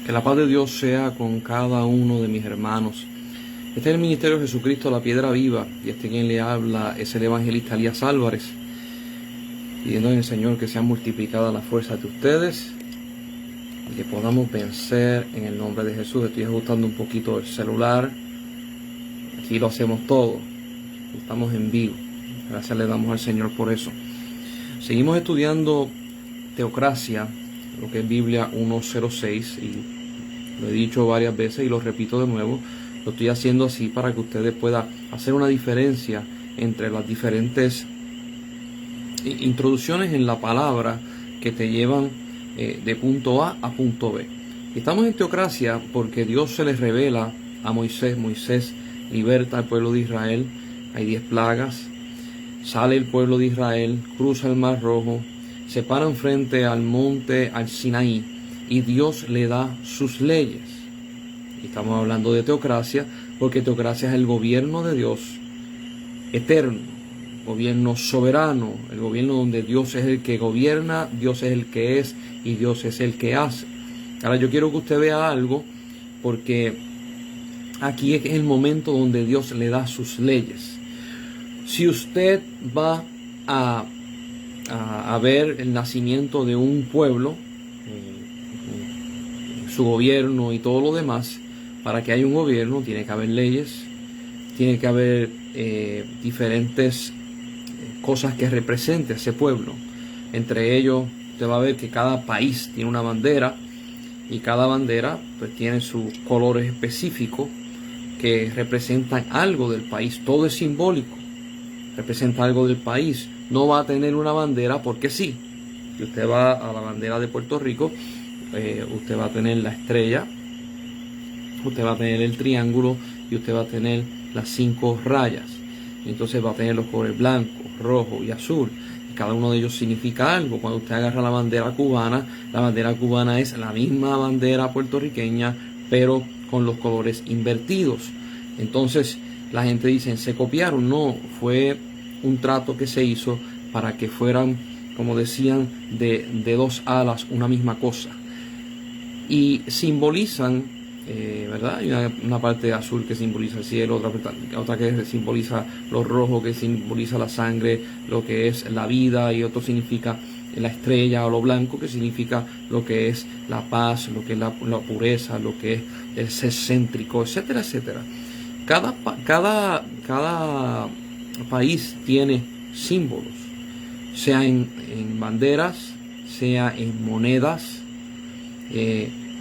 Que la paz de Dios sea con cada uno de mis hermanos. Este es el Ministerio de Jesucristo, la Piedra Viva, y quien le habla es el evangelista Elías Álvarez, pidiendo al Señor que sean multiplicadas las fuerzas de ustedes y que podamos vencer en el nombre de Jesús. Estoy ajustando un poquito el celular. Aquí lo hacemos todo. Estamos en vivo. Gracias le damos al Señor por eso. Seguimos estudiando Teocracia, lo que es Biblia 1.06, y lo he dicho varias veces y lo repito de nuevo. Lo estoy haciendo así para que ustedes puedan hacer una diferencia entre las diferentes introducciones en la palabra que te llevan de punto A a punto B. Estamos en Teocracia porque Dios se les revela a Moisés. Moisés liberta al pueblo de Israel. Hay 10 plagas. Sale el pueblo de Israel, cruza el Mar Rojo, se paran frente al monte, al Sinaí, y Dios le da sus leyes. Y estamos hablando de teocracia porque teocracia es el gobierno de Dios eterno, gobierno soberano, el gobierno donde Dios es el que gobierna, Dios es el que es y Dios es el que hace. Ahora yo quiero que usted vea algo, porque aquí es el momento donde Dios le da sus leyes. Si usted va a ver el nacimiento de un pueblo, su gobierno y todo lo demás, para que haya un gobierno tiene que haber leyes, tiene que haber diferentes cosas que representen a ese pueblo. Entre ellos, usted va a ver que cada país tiene una bandera, y cada bandera pues tiene sus colores específicos que representan algo del país. Todo es simbólico, representa algo del país. No va a tener una bandera porque sí. Si usted va a la bandera de Puerto Rico, usted va a tener la estrella, usted va a tener el triángulo y usted va a tener las 5 rayas. Entonces va a tener los colores blanco, rojo y azul. Y cada uno de ellos significa algo. Cuando usted agarra la bandera cubana es la misma bandera puertorriqueña, pero con los colores invertidos. Entonces la gente dice, ¿se copiaron? No, fue un trato que se hizo para que fueran, como decían, de 2 alas, una misma cosa. Y simbolizan, ¿verdad? Hay una parte azul que simboliza el cielo, otra que simboliza lo rojo, que simboliza la sangre, lo que es la vida, y otro significa la estrella, o lo blanco, que significa lo que es la paz, lo que es la pureza, lo que es el ser céntrico, etcétera, etcétera. Cada país tiene símbolos, sea en banderas, sea en monedas.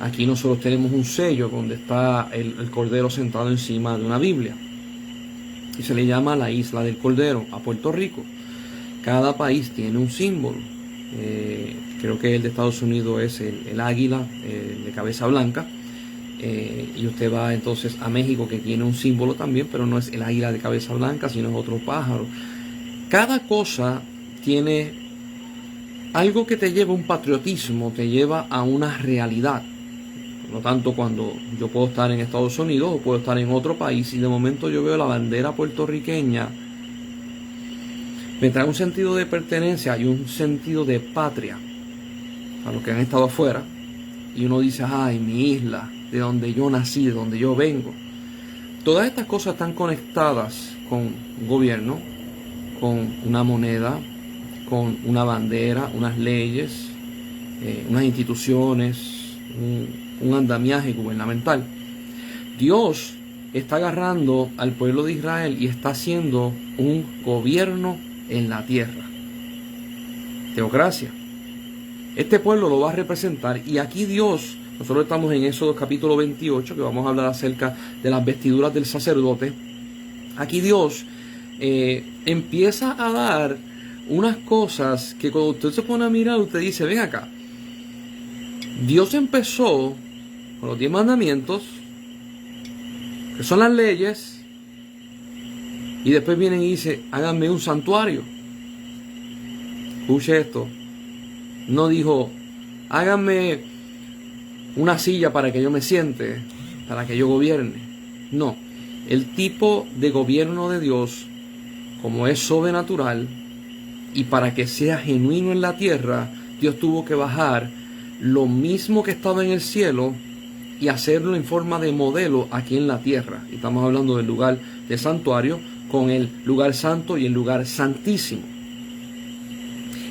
Aquí nosotros tenemos un sello donde está el Cordero sentado encima de una Biblia, y se le llama la Isla del Cordero a Puerto Rico. Cada país tiene un símbolo. Creo que el de Estados Unidos es el águila de cabeza blanca. Y usted va entonces a México, que tiene un símbolo también, pero no es el águila de cabeza blanca, sino es otro pájaro. Cada cosa tiene algo que te lleva a un patriotismo, te lleva a una realidad. Por lo tanto, cuando yo puedo estar en Estados Unidos o puedo estar en otro país y de momento yo veo la bandera puertorriqueña, me trae un sentido de pertenencia y un sentido de patria a los que han estado afuera. Y uno dice, ay, mi isla, de donde yo nací, de donde yo vengo. Todas estas cosas están conectadas con un gobierno, con una moneda, con una bandera, unas leyes, unas instituciones, un andamiaje gubernamental. Dios está agarrando al pueblo de Israel y está haciendo un gobierno en la tierra. Teocracia. Este pueblo lo va a representar, y aquí Dios, nosotros estamos en Éxodo capítulo 28, que vamos a hablar acerca de las vestiduras del sacerdote. Aquí Dios empieza a dar unas cosas que cuando usted se pone a mirar, usted dice, ven acá, Dios empezó con los 10 mandamientos, que son las leyes, y después vienen y dice, háganme un santuario. Escuche esto. No dijo, háganme una silla para que yo me siente, para que yo gobierne. No, el tipo de gobierno de Dios, como es sobrenatural, y para que sea genuino en la tierra, Dios tuvo que bajar lo mismo que estaba en el cielo y hacerlo en forma de modelo aquí en la tierra. Y estamos hablando del lugar de santuario con el lugar santo y el lugar santísimo.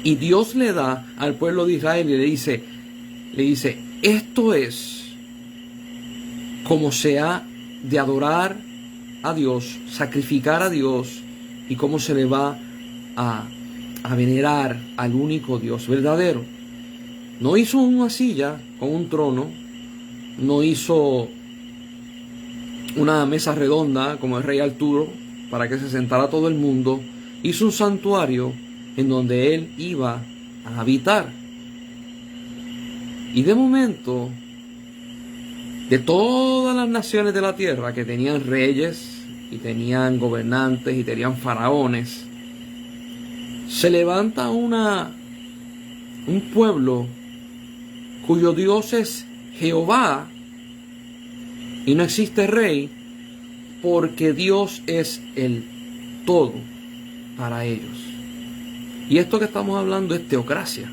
Y Dios le da al pueblo de Israel y le dice, esto es como se ha de adorar a Dios, sacrificar a Dios, y cómo se le va a venerar al único Dios verdadero. No hizo una silla con un trono, no hizo una mesa redonda como el rey Arturo para que se sentara todo el mundo. Hizo un santuario en donde él iba a habitar. Y de momento, de todas las naciones de la tierra que tenían reyes y tenían gobernantes y tenían faraones, se levanta un pueblo cuyo Dios es Jehová y no existe rey, porque Dios es el todo para ellos. Y esto que estamos hablando es teocracia,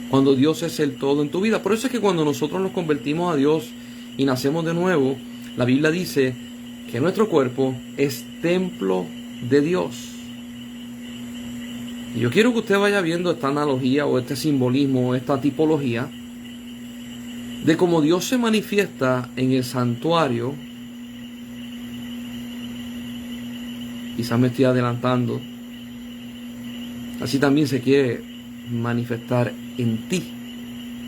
cuando Dios es el todo en tu vida. Por eso es que cuando nosotros nos convertimos a Dios y nacemos de nuevo, la Biblia dice que nuestro cuerpo es templo de Dios. Y yo quiero que usted vaya viendo esta analogía o este simbolismo o esta tipología de cómo Dios se manifiesta en el santuario. Quizás me estoy adelantando. Así también se quiere manifestar en ti.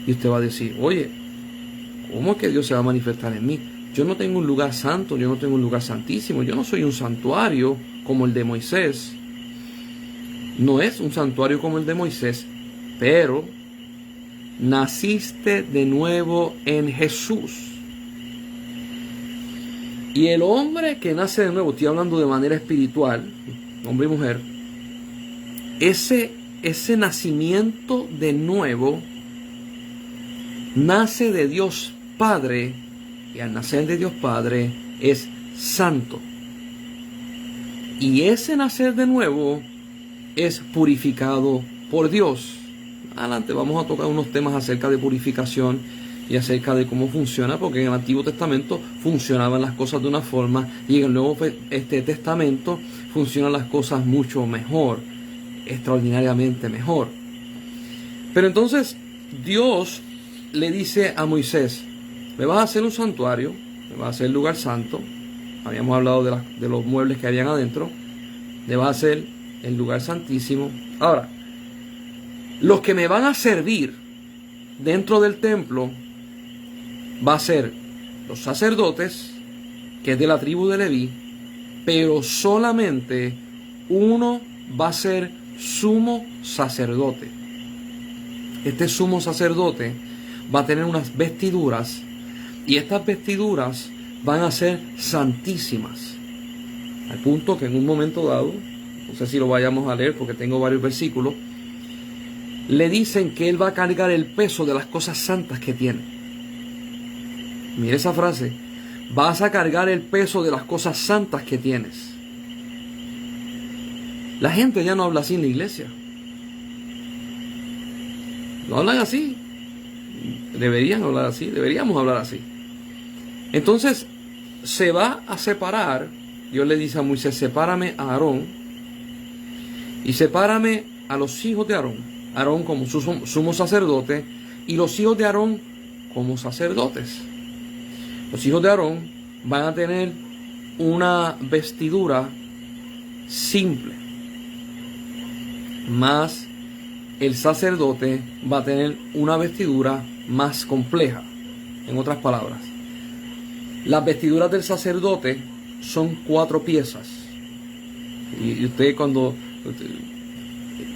Y usted va a decir, oye, ¿cómo es que Dios se va a manifestar en mí? Yo no tengo un lugar santo, yo no tengo un lugar santísimo, yo no soy un santuario como el de Moisés. No es un santuario como el de Moisés, pero naciste de nuevo en Jesús. Y el hombre que nace de nuevo, estoy hablando de manera espiritual, hombre y mujer, ese nacimiento de nuevo nace de Dios Padre, y al nacer de Dios Padre es santo. Y ese nacer de nuevo es purificado por Dios. Adelante vamos a tocar unos temas acerca de purificación y acerca de cómo funciona, porque en el Antiguo Testamento funcionaban las cosas de una forma y en el Nuevo Testamento funcionan las cosas mucho mejor, extraordinariamente mejor. Pero entonces Dios le dice a Moisés, me vas a hacer un santuario, me vas a hacer el lugar santo. Habíamos hablado de los muebles que habían adentro. Le vas a hacer el lugar santísimo. Ahora, los que me van a servir dentro del templo va a ser los sacerdotes, que es de la tribu de Leví, pero solamente uno va a ser sumo sacerdote. Este sumo sacerdote va a tener unas vestiduras, y estas vestiduras van a ser santísimas, al punto que en un momento dado, no sé si lo vayamos a leer porque tengo varios versículos, le dicen que él va a cargar el peso de las cosas santas que tiene. Mire esa frase, vas a cargar el peso de las cosas santas que tienes. La gente ya no habla así en la iglesia. No hablan así. Deberían hablar así, deberíamos hablar así. Entonces se va a separar. Dios le dice a Moisés, sepárame a Aarón y sepárame a los hijos de Aarón. Aarón como sumo sacerdote y los hijos de Aarón como sacerdotes. Los hijos de Aarón van a tener una vestidura simple, más el sacerdote va a tener una vestidura más compleja. En otras palabras, las vestiduras del sacerdote son 4 piezas. Y usted cuando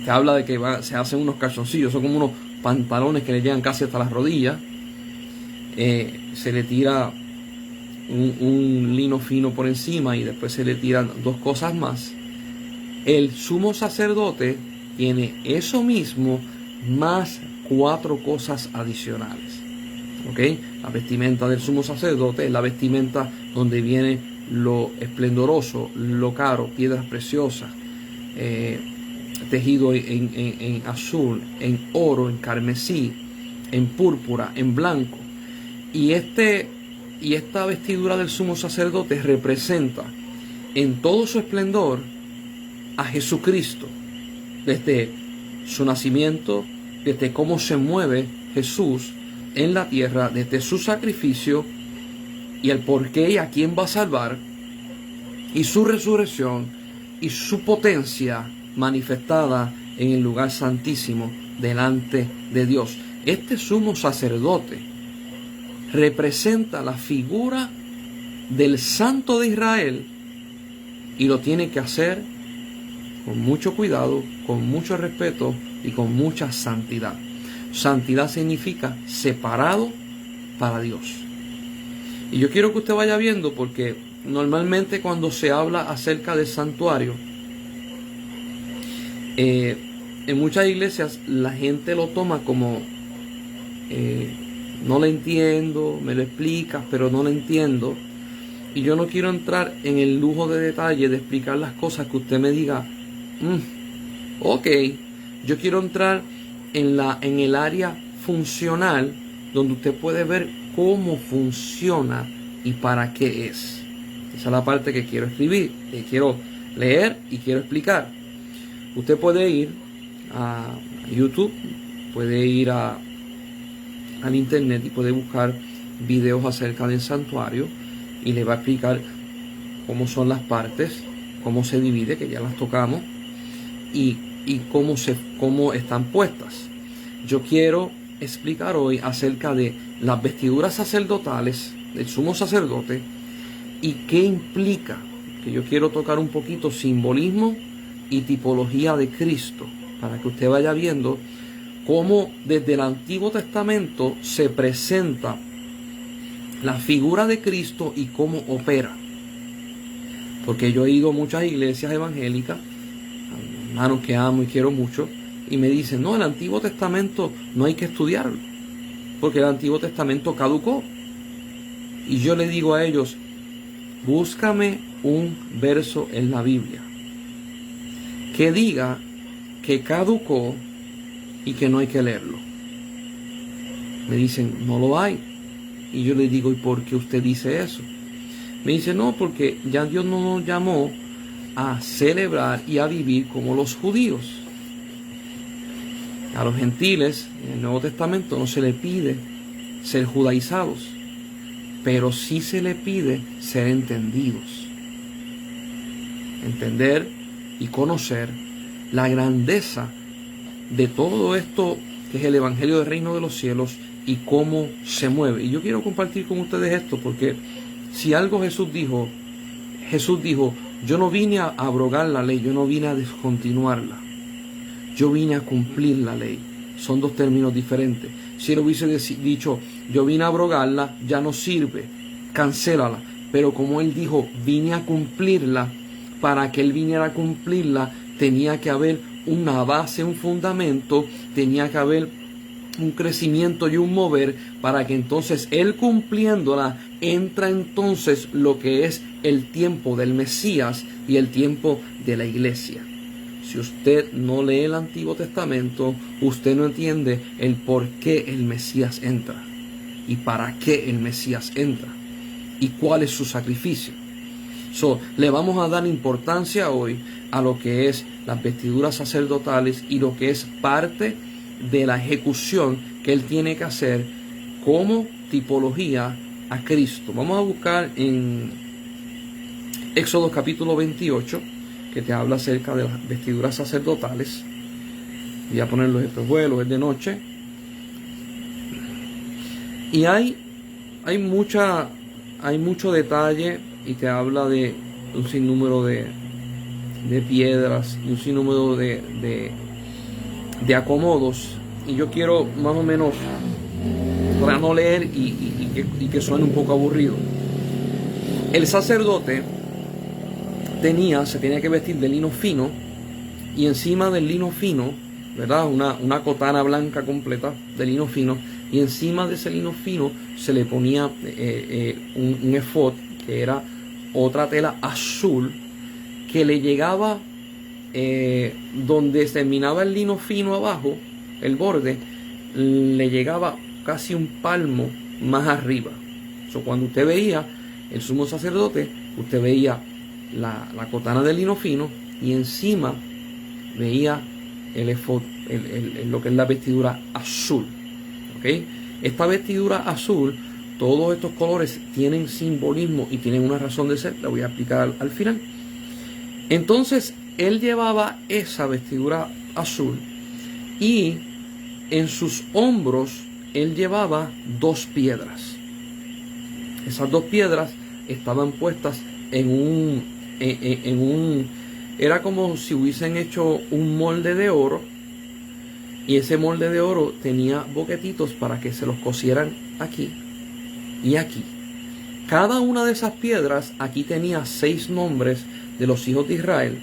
te habla de que se hacen unos calzoncillos, son como unos pantalones que le llegan casi hasta las rodillas. Se le tira un lino fino por encima y después se le tiran 2 cosas más. El sumo sacerdote tiene eso mismo más 4 cosas adicionales. ¿Ok? La vestimenta del sumo sacerdote es la vestimenta donde viene lo esplendoroso, lo caro, piedras preciosas, tejido en azul, en oro, en carmesí, en púrpura, en blanco. Y esta vestidura del sumo sacerdote representa en todo su esplendor a Jesucristo, desde su nacimiento, desde cómo se mueve Jesús en la tierra, desde su sacrificio y el por qué y a quién va a salvar, y su resurrección y su potencia manifestada en el lugar santísimo delante de Dios. Este sumo sacerdote representa la figura del Santo de Israel y lo tiene que hacer con mucho cuidado, con mucho respeto y con mucha santidad. Santidad significa separado para Dios. Y yo quiero que usted vaya viendo, porque normalmente cuando se habla acerca del santuario, en muchas iglesias la gente lo toma como no lo entiendo, me lo explicas, pero no lo entiendo. Y yo no quiero entrar en el lujo de detalle de explicar las cosas que usted me diga, ok. Yo quiero entrar en el área funcional, donde usted puede ver cómo funciona y para qué es. Esa es la parte que quiero escribir, que quiero leer y quiero explicar. Usted puede ir a YouTube, puede ir al internet y puede buscar videos acerca del santuario y le va a explicar cómo son las partes, cómo se divide, que ya las tocamos, y cómo están puestas. Yo quiero explicar hoy acerca de las vestiduras sacerdotales del sumo sacerdote y qué implica, que yo quiero tocar un poquito simbolismo y tipología de Cristo, para que usted vaya viendo cómo desde el Antiguo Testamento se presenta la figura de Cristo y cómo opera. Porque yo he ido a muchas iglesias evangélicas, hermanos que amo y quiero mucho, y me dicen, no, el Antiguo Testamento no hay que estudiarlo, porque el Antiguo Testamento caducó. Y yo le digo a ellos, búscame un verso en la Biblia que diga que caducó y que no hay que leerlo. Me dicen, no lo hay. Y yo le digo, ¿y por qué usted dice eso? Me dice, no, porque ya Dios no nos llamó a celebrar y a vivir como los judíos. A los gentiles, en el Nuevo Testamento, no se le pide ser judaizados, pero sí se le pide ser entendidos. Entender y conocer la grandeza de todo esto que es el Evangelio del Reino de los Cielos y cómo se mueve. Y yo quiero compartir con ustedes esto, porque si algo Jesús dijo, yo no vine a abrogar la ley, yo no vine a descontinuarla, yo vine a cumplir la ley. Son dos términos diferentes. Si él hubiese dicho, yo vine a abrogarla, ya no sirve, cancélala. Pero como él dijo, vine a cumplirla, para que él viniera a cumplirla, tenía que haber una base, un fundamento, tenía que haber un crecimiento y un mover, para que entonces él cumpliéndola, entra entonces lo que es el tiempo del Mesías y el tiempo de la iglesia. Si usted no lee el Antiguo Testamento, usted no entiende el por qué el Mesías entra y para qué el Mesías entra y cuál es su sacrificio. Le vamos a dar importancia hoy a lo que es las vestiduras sacerdotales y lo que es parte de la ejecución que él tiene que hacer como tipología a Cristo. Vamos a buscar en Éxodo capítulo 28, que te habla acerca de las vestiduras sacerdotales. Voy a poner los espejuelos, es de noche. Y hay mucho detalle, y te habla de un sinnúmero de piedras y un sinnúmero de acomodos. Y yo quiero más o menos, para no leer y que suene un poco aburrido. El sacerdote se tenía que vestir de lino fino, y encima del lino fino, ¿verdad? Una cotana blanca completa de lino fino, y encima de ese lino fino se le ponía un efod, que era otra tela azul, que le llegaba donde terminaba el lino fino abajo, el borde, le llegaba casi un palmo más arriba. Cuando usted veía el sumo sacerdote, usted veía la cotana de lino fino y encima veía el efod, lo que es la vestidura azul. ¿Okay? Esta vestidura azul, todos estos colores tienen simbolismo y tienen una razón de ser. La voy a explicar al final. Entonces, él llevaba esa vestidura azul y en sus hombros él llevaba 2 piedras. Esas 2 piedras estaban puestas en un era como si hubiesen hecho un molde de oro, y ese molde de oro tenía boquetitos para que se los cosieran aquí y aquí. Cada una de esas piedras aquí tenía 6 nombres de los hijos de Israel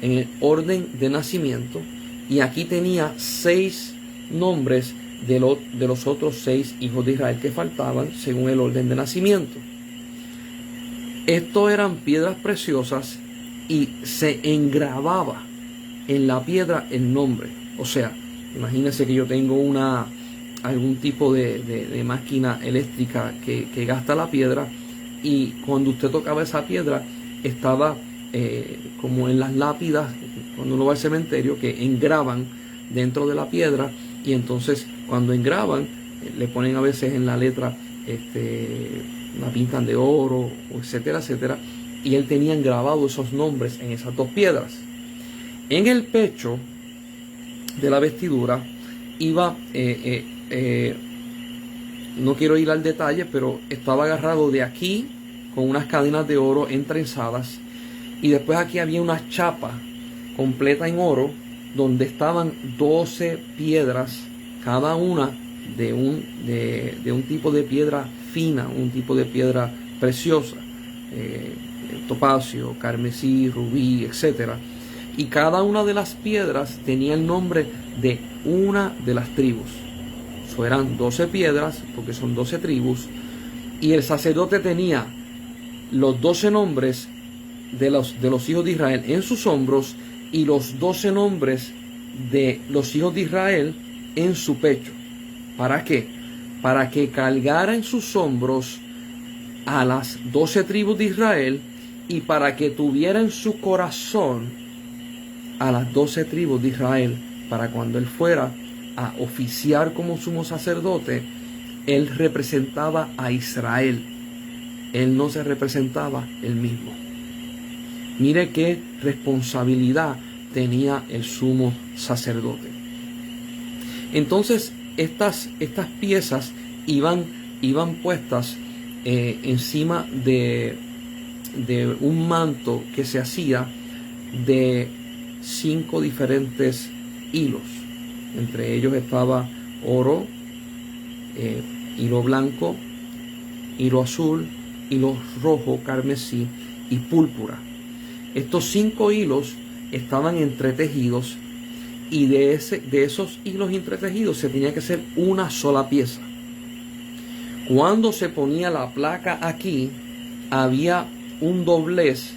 en el orden de nacimiento, y aquí tenía 6 nombres de los otros 6 hijos de Israel que faltaban según el orden de nacimiento. Estos eran piedras preciosas y se engravaba en la piedra el nombre. O sea, imagínense que yo tengo algún tipo de máquina eléctrica que gasta la piedra, y cuando usted tocaba esa piedra estaba como en las lápidas, cuando uno va al cementerio, que engraban dentro de la piedra, y entonces cuando engraban le ponen a veces en la letra la pintan de oro, etcétera, etcétera, y él tenía grabado esos nombres en esas 2 piedras. En el pecho de la vestidura iba, no quiero ir al detalle, pero estaba agarrado de aquí con unas cadenas de oro entrenzadas, y después aquí había una chapa completa en oro donde estaban 12 piedras, cada una de un tipo de piedra fina, un tipo de piedra preciosa, topacio, carmesí, rubí, etcétera. Y cada una de las piedras tenía el nombre de una de las tribus. Eso eran 12 piedras, porque son 12 tribus, y el sacerdote tenía los 12 nombres de los hijos de Israel en sus hombros, y los 12 nombres de los hijos de Israel en su pecho. ¿Para qué? Para que cargara en sus hombros a las 12 tribus de Israel, y para que tuviera en su corazón a las 12 tribus de Israel, para cuando él fuera a oficiar como sumo sacerdote, él representaba a Israel. Él no se representaba él mismo. Mire qué responsabilidad tenía el sumo sacerdote. Entonces, estas piezas iban puestas encima de un manto que se hacía de 5 diferentes hilos. Entre ellos estaba oro, hilo blanco, hilo azul, hilo rojo, carmesí y púrpura. Estos 5 hilos estaban entretejidos, y de esos hilos entretejidos se tenía que hacer una sola pieza. Cuando se ponía la placa aquí, había un doblez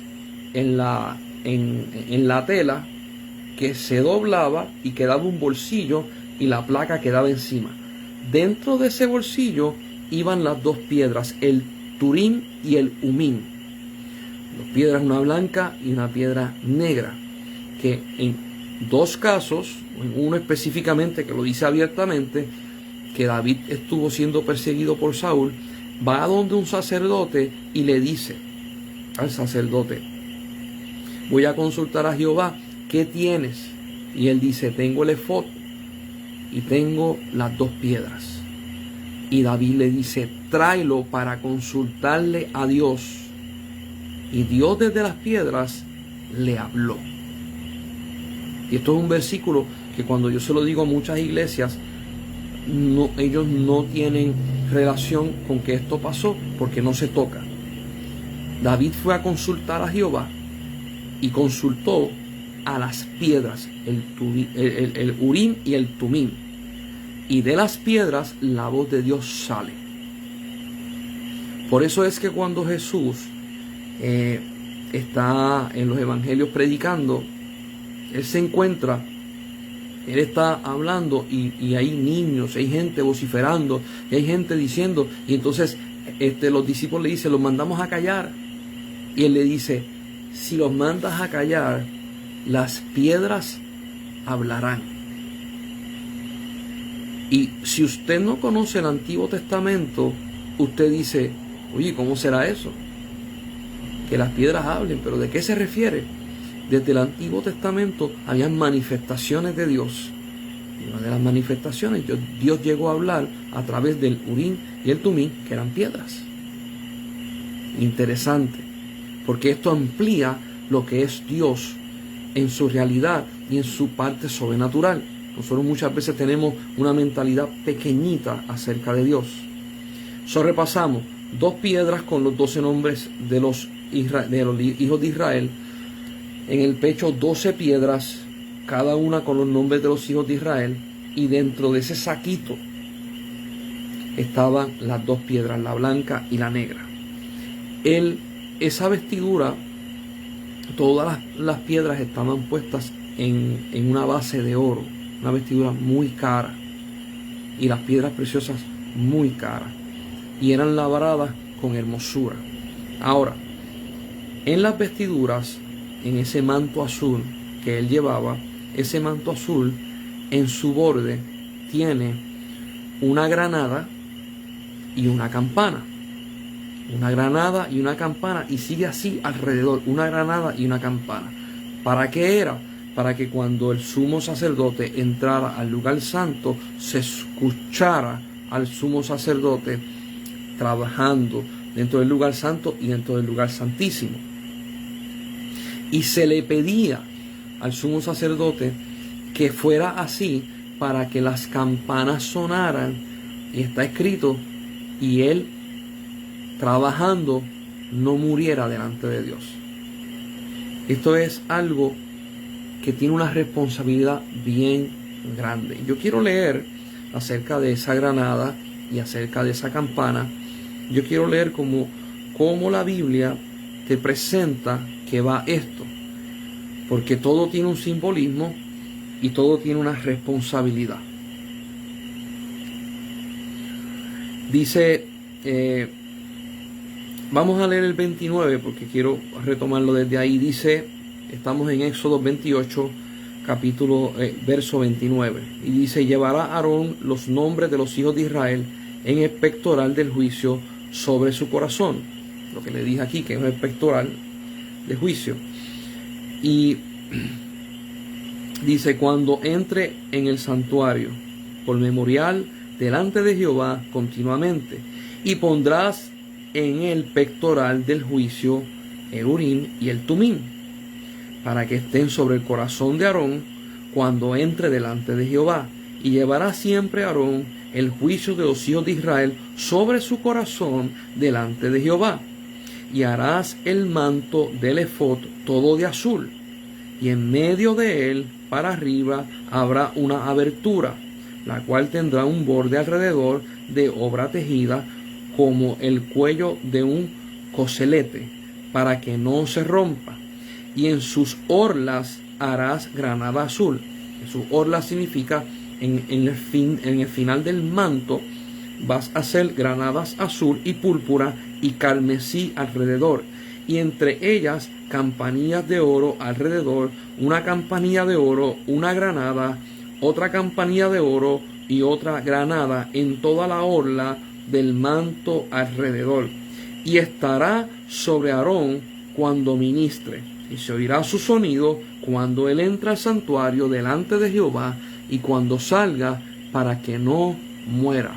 en la tela que se doblaba y quedaba un bolsillo, y la placa quedaba encima. Dentro de ese bolsillo iban las 2 piedras, el turín y el umín. Las piedras, una blanca y una piedra negra, que en 2 casos, en uno específicamente que lo dice abiertamente, que David estuvo siendo perseguido por Saúl, va a donde un sacerdote y le dice al sacerdote: voy a consultar a Jehová, ¿qué tienes? Y él dice: tengo el efod y tengo las 2 piedras. Y David le dice: tráelo para consultarle a Dios. Y Dios desde las piedras le habló. Y esto es un versículo que cuando yo se lo digo a muchas iglesias, ellos no tienen relación con que esto pasó, porque no se toca. David fue a consultar a Jehová y consultó a las piedras, el urim y el tumim, y de las piedras la voz de Dios sale. Por eso es que cuando Jesús está en los evangelios predicando, él se encuentra Él está hablando y hay niños, hay gente vociferando, y hay gente diciendo, y entonces los discípulos le dicen, los mandamos a callar. Y él le dice, si los mandas a callar, las piedras hablarán. Y si usted no conoce el Antiguo Testamento, usted dice, oye, ¿cómo será eso? Que las piedras hablen, pero ¿de qué se refiere? Desde el Antiguo Testamento habían manifestaciones de Dios. Y una de las manifestaciones, Dios llegó a hablar a través del Urim y el Tumim, que eran piedras. Interesante, porque esto amplía lo que es Dios en su realidad y en su parte sobrenatural. Nosotros muchas veces tenemos una mentalidad pequeñita acerca de Dios. Repasamos 2 piedras con los 12 nombres de los hijos de Israel. En el pecho 12 piedras, cada una con los nombres de los hijos de Israel. Y dentro de ese saquito estaban las 2 piedras, la blanca y la negra. Esa vestidura, todas las piedras estaban puestas en una base de oro. Una vestidura muy cara. Y las piedras preciosas muy caras. Y eran labradas con hermosura. Ahora, en las vestiduras, en ese manto azul que él llevaba, ese manto azul en su borde tiene una granada y una campana. Una granada y una campana, y sigue así alrededor, una granada y una campana. ¿Para qué era? Para que cuando el sumo sacerdote entrara al lugar santo, se escuchara al sumo sacerdote trabajando dentro del lugar santo y dentro del lugar santísimo. Y se le pedía al sumo sacerdote que fuera así para que las campanas sonaran, y está escrito, y él trabajando no muriera delante de Dios. Esto es algo que tiene una responsabilidad bien grande. Yo quiero leer acerca de esa granada y acerca de esa campana. Yo quiero leer cómo la Biblia te presenta que va esto, porque todo tiene un simbolismo y todo tiene una responsabilidad. Dice, vamos a leer el 29 porque quiero retomarlo desde ahí. Dice, estamos en Éxodo 28, verso 29. Y dice, llevará Aarón los nombres de los hijos de Israel en el pectoral del juicio sobre su corazón. Lo que le dije aquí, que es el pectoral de juicio. Y dice, cuando entre en el santuario por memorial delante de Jehová continuamente, y pondrás en el pectoral del juicio el Urim y el Tumim, para que estén sobre el corazón de Aarón cuando entre delante de Jehová. Y llevará siempre Aarón el juicio de los hijos de Israel sobre su corazón delante de Jehová. Y harás el manto del efod todo de azul, y en medio de él para arriba habrá una abertura, la cual tendrá un borde alrededor de obra tejida como el cuello de un coselete, para que no se rompa. Y en sus orlas harás granada azul. En sus orlas significa en el final del manto vas a hacer granadas azul y púrpura y carmesí alrededor, y entre ellas campanillas de oro alrededor, una campanilla de oro, una granada, otra campanilla de oro y otra granada en toda la orla del manto alrededor. Y estará sobre Aarón cuando ministre, y se oirá su sonido cuando él entra al santuario delante de Jehová y cuando salga, para que no muera.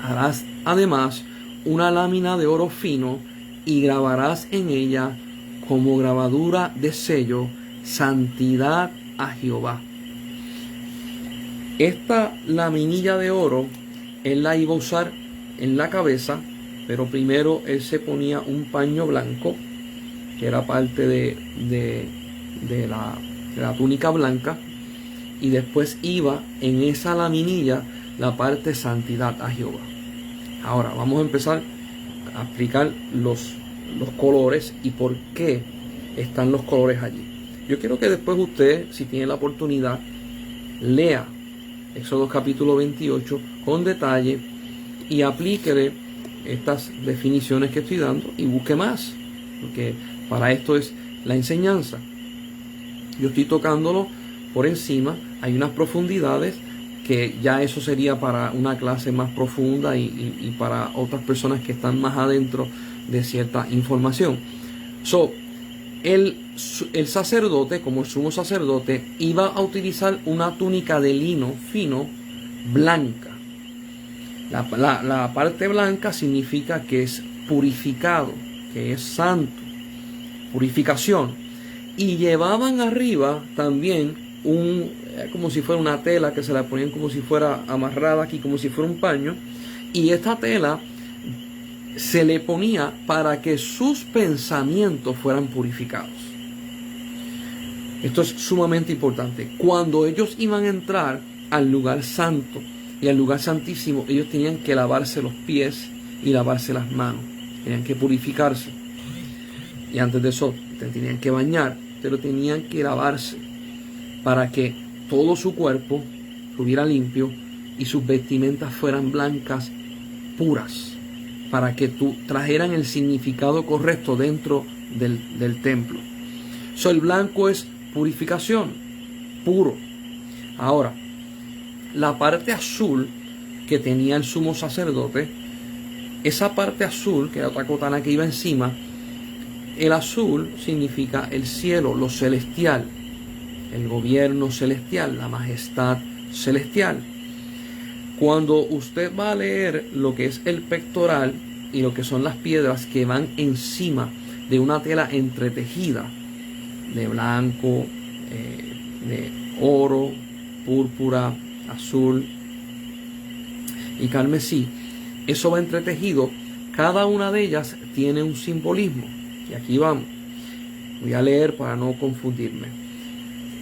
Harás además una lámina de oro fino y grabarás en ella como grabadura de sello, santidad a Jehová. Esta laminilla de oro él la iba a usar en la cabeza, pero primero él se ponía un paño blanco, que era parte de la túnica blanca, y después iba en esa laminilla la parte santidad a Jehová. Ahora vamos a empezar a explicar los colores y por qué están los colores allí. Yo quiero que después usted, si tiene la oportunidad, Lea Éxodo capítulo 28 con detalle y aplíquele estas definiciones que estoy dando y busque más, porque para esto es la enseñanza. Yo estoy tocándolo por encima, hay unas profundidades que ya eso sería para una clase más profunda y para otras personas que están más adentro de cierta información. El sacerdote, como el sumo sacerdote, iba a utilizar una túnica de lino fino, blanca. La parte blanca significa que es purificado, que es santo, purificación. Y llevaban arriba también como si fuera una tela que se la ponían como si fuera amarrada aquí, como si fuera un paño. Y esta tela se le ponía para que sus pensamientos fueran purificados. Esto es sumamente importante. Cuando ellos iban a entrar al lugar santo y al lugar santísimo, ellos tenían que lavarse los pies y lavarse las manos. Tenían que purificarse. Y antes de eso, tenían que bañar, pero tenían que lavarse para que todo su cuerpo estuviera limpio y sus vestimentas fueran blancas, puras, para que trajeran el significado correcto dentro del templo. El blanco es purificación, puro. Ahora, la parte azul que tenía el sumo sacerdote, esa parte azul, que era otra cotana que iba encima, el azul significa el cielo, lo celestial, el gobierno celestial, la majestad celestial. Cuando usted va a leer lo que es el pectoral y lo que son las piedras que van encima de una tela entretejida de blanco, de oro, púrpura, azul y carmesí, eso va entretejido. Cada una de ellas tiene un simbolismo. Y aquí vamos. Voy a leer para no confundirme.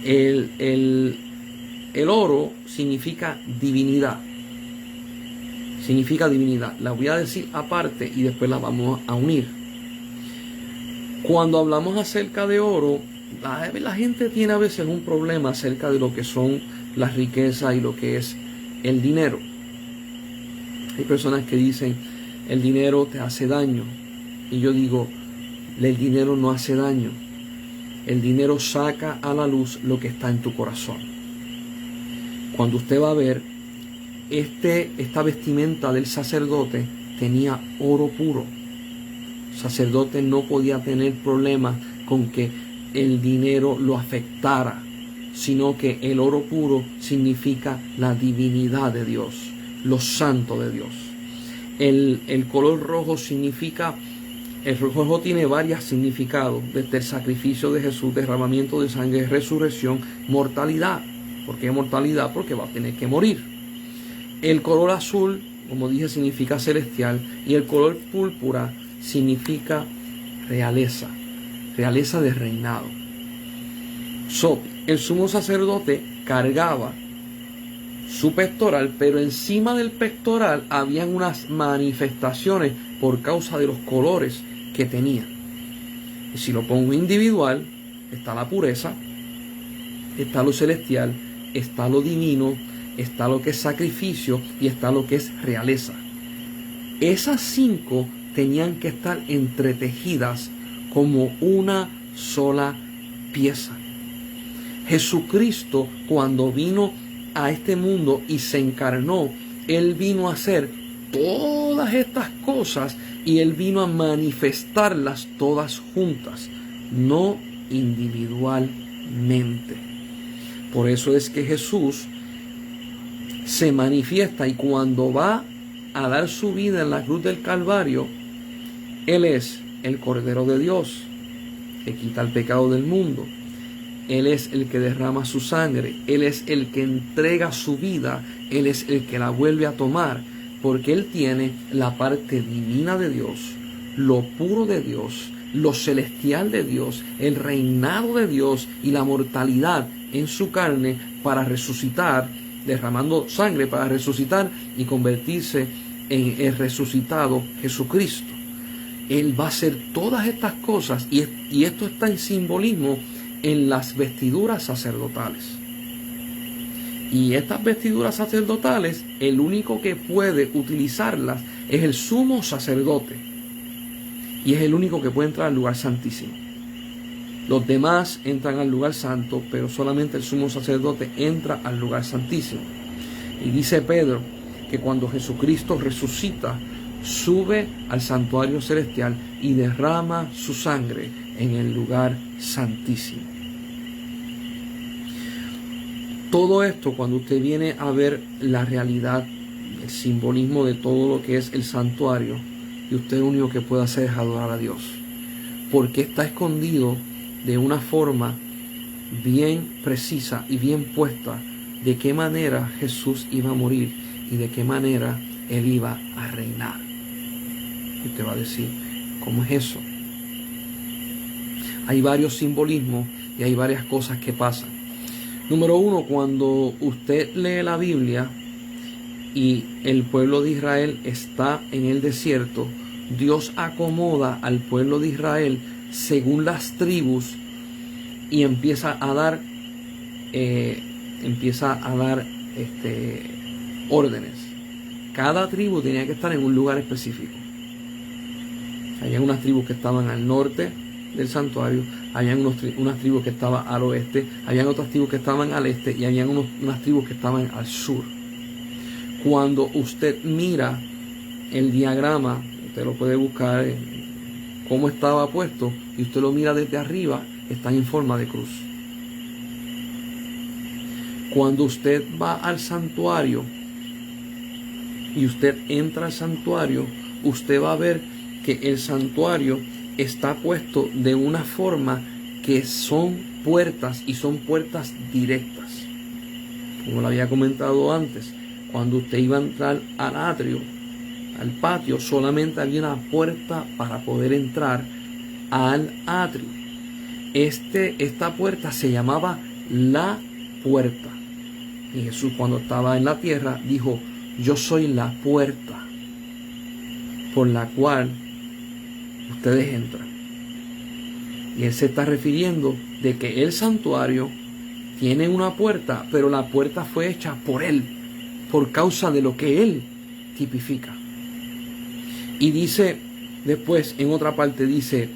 El oro significa divinidad. Significa divinidad. La voy a decir aparte y después la vamos a unir. Cuando hablamos acerca de oro, la gente tiene a veces un problema acerca de lo que son las riquezas y lo que es el dinero. Hay personas que dicen, el dinero te hace daño. Y yo digo, el dinero no hace daño. El dinero saca a la luz lo que está en tu corazón. Cuando usted va a ver, esta vestimenta del sacerdote tenía oro puro. El sacerdote no podía tener problemas con que el dinero lo afectara, sino que el oro puro significa la divinidad de Dios, lo santo de Dios. El color rojo significa, el rojo tiene varios significados, desde el sacrificio de Jesús, derramamiento de sangre, resurrección, mortalidad. ¿Por qué mortalidad? Porque va a tener que morir. El color azul, como dije, significa celestial, y el color púrpura significa realeza, realeza de reinado. El sumo sacerdote cargaba su pectoral, pero encima del pectoral habían unas manifestaciones por causa de los colores que tenía. Y si lo pongo individual, está la pureza, está lo celestial, está lo divino, está lo que es sacrificio y está lo que es realeza. Esas 5 tenían que estar entretejidas como una sola pieza. Jesucristo, cuando vino a este mundo y se encarnó, Él vino a hacer todas estas cosas y Él vino a manifestarlas todas juntas, no individualmente. Por eso es que Jesús se manifiesta, y cuando va a dar su vida en la cruz del Calvario, Él es el Cordero de Dios que quita el pecado del mundo. Él es el que derrama su sangre. Él es el que entrega su vida. Él es el que la vuelve a tomar, porque Él tiene la parte divina de Dios, lo puro de Dios, lo celestial de Dios, el reinado de Dios y la mortalidad en su carne para resucitar, derramando sangre para resucitar y convertirse en el resucitado Jesucristo. Él va a hacer todas estas cosas, y esto está en simbolismo en las vestiduras sacerdotales. Y estas vestiduras sacerdotales, el único que puede utilizarlas es el sumo sacerdote. Y es el único que puede entrar al lugar santísimo. Los demás entran al lugar santo, pero solamente el sumo sacerdote entra al lugar santísimo. Y dice Pedro que cuando Jesucristo resucita, sube al santuario celestial y derrama su sangre en el lugar santísimo. Todo esto, cuando usted viene a ver la realidad, el simbolismo de todo lo que es el santuario, y usted lo único que puede hacer es adorar a Dios, porque está escondido de una forma bien precisa y bien puesta de qué manera Jesús iba a morir y de qué manera Él iba a reinar. Y usted va a decir, ¿cómo es eso? Hay varios simbolismos y hay varias cosas que pasan. Número uno, cuando usted lee la Biblia y el pueblo de Israel está en el desierto, Dios acomoda al pueblo de Israel según las tribus y empieza a dar órdenes. Cada tribu tenía que estar en un lugar específico. Había unas tribus que estaban al norte del santuario, habían unas tribus que estaban al oeste, habían otras tribus que estaban al este y habían unas tribus que estaban al sur. Cuando usted mira el diagrama, usted lo puede buscar cómo estaba puesto, y usted lo mira desde arriba, está en forma de cruz. Cuando usted va al santuario y usted entra al santuario, usted va a ver que el santuario está puesto de una forma que son puertas, y son puertas directas. Como lo había comentado antes, cuando usted iba a entrar al atrio, al patio, solamente había una puerta para poder entrar al atrio. Esta puerta se llamaba la puerta. Y Jesús, cuando estaba en la tierra, dijo: yo soy la puerta por la cual ustedes entran. Y Él se está refiriendo de que el santuario tiene una puerta, pero la puerta fue hecha por Él, por causa de lo que Él tipifica. Y dice después, en otra parte dice: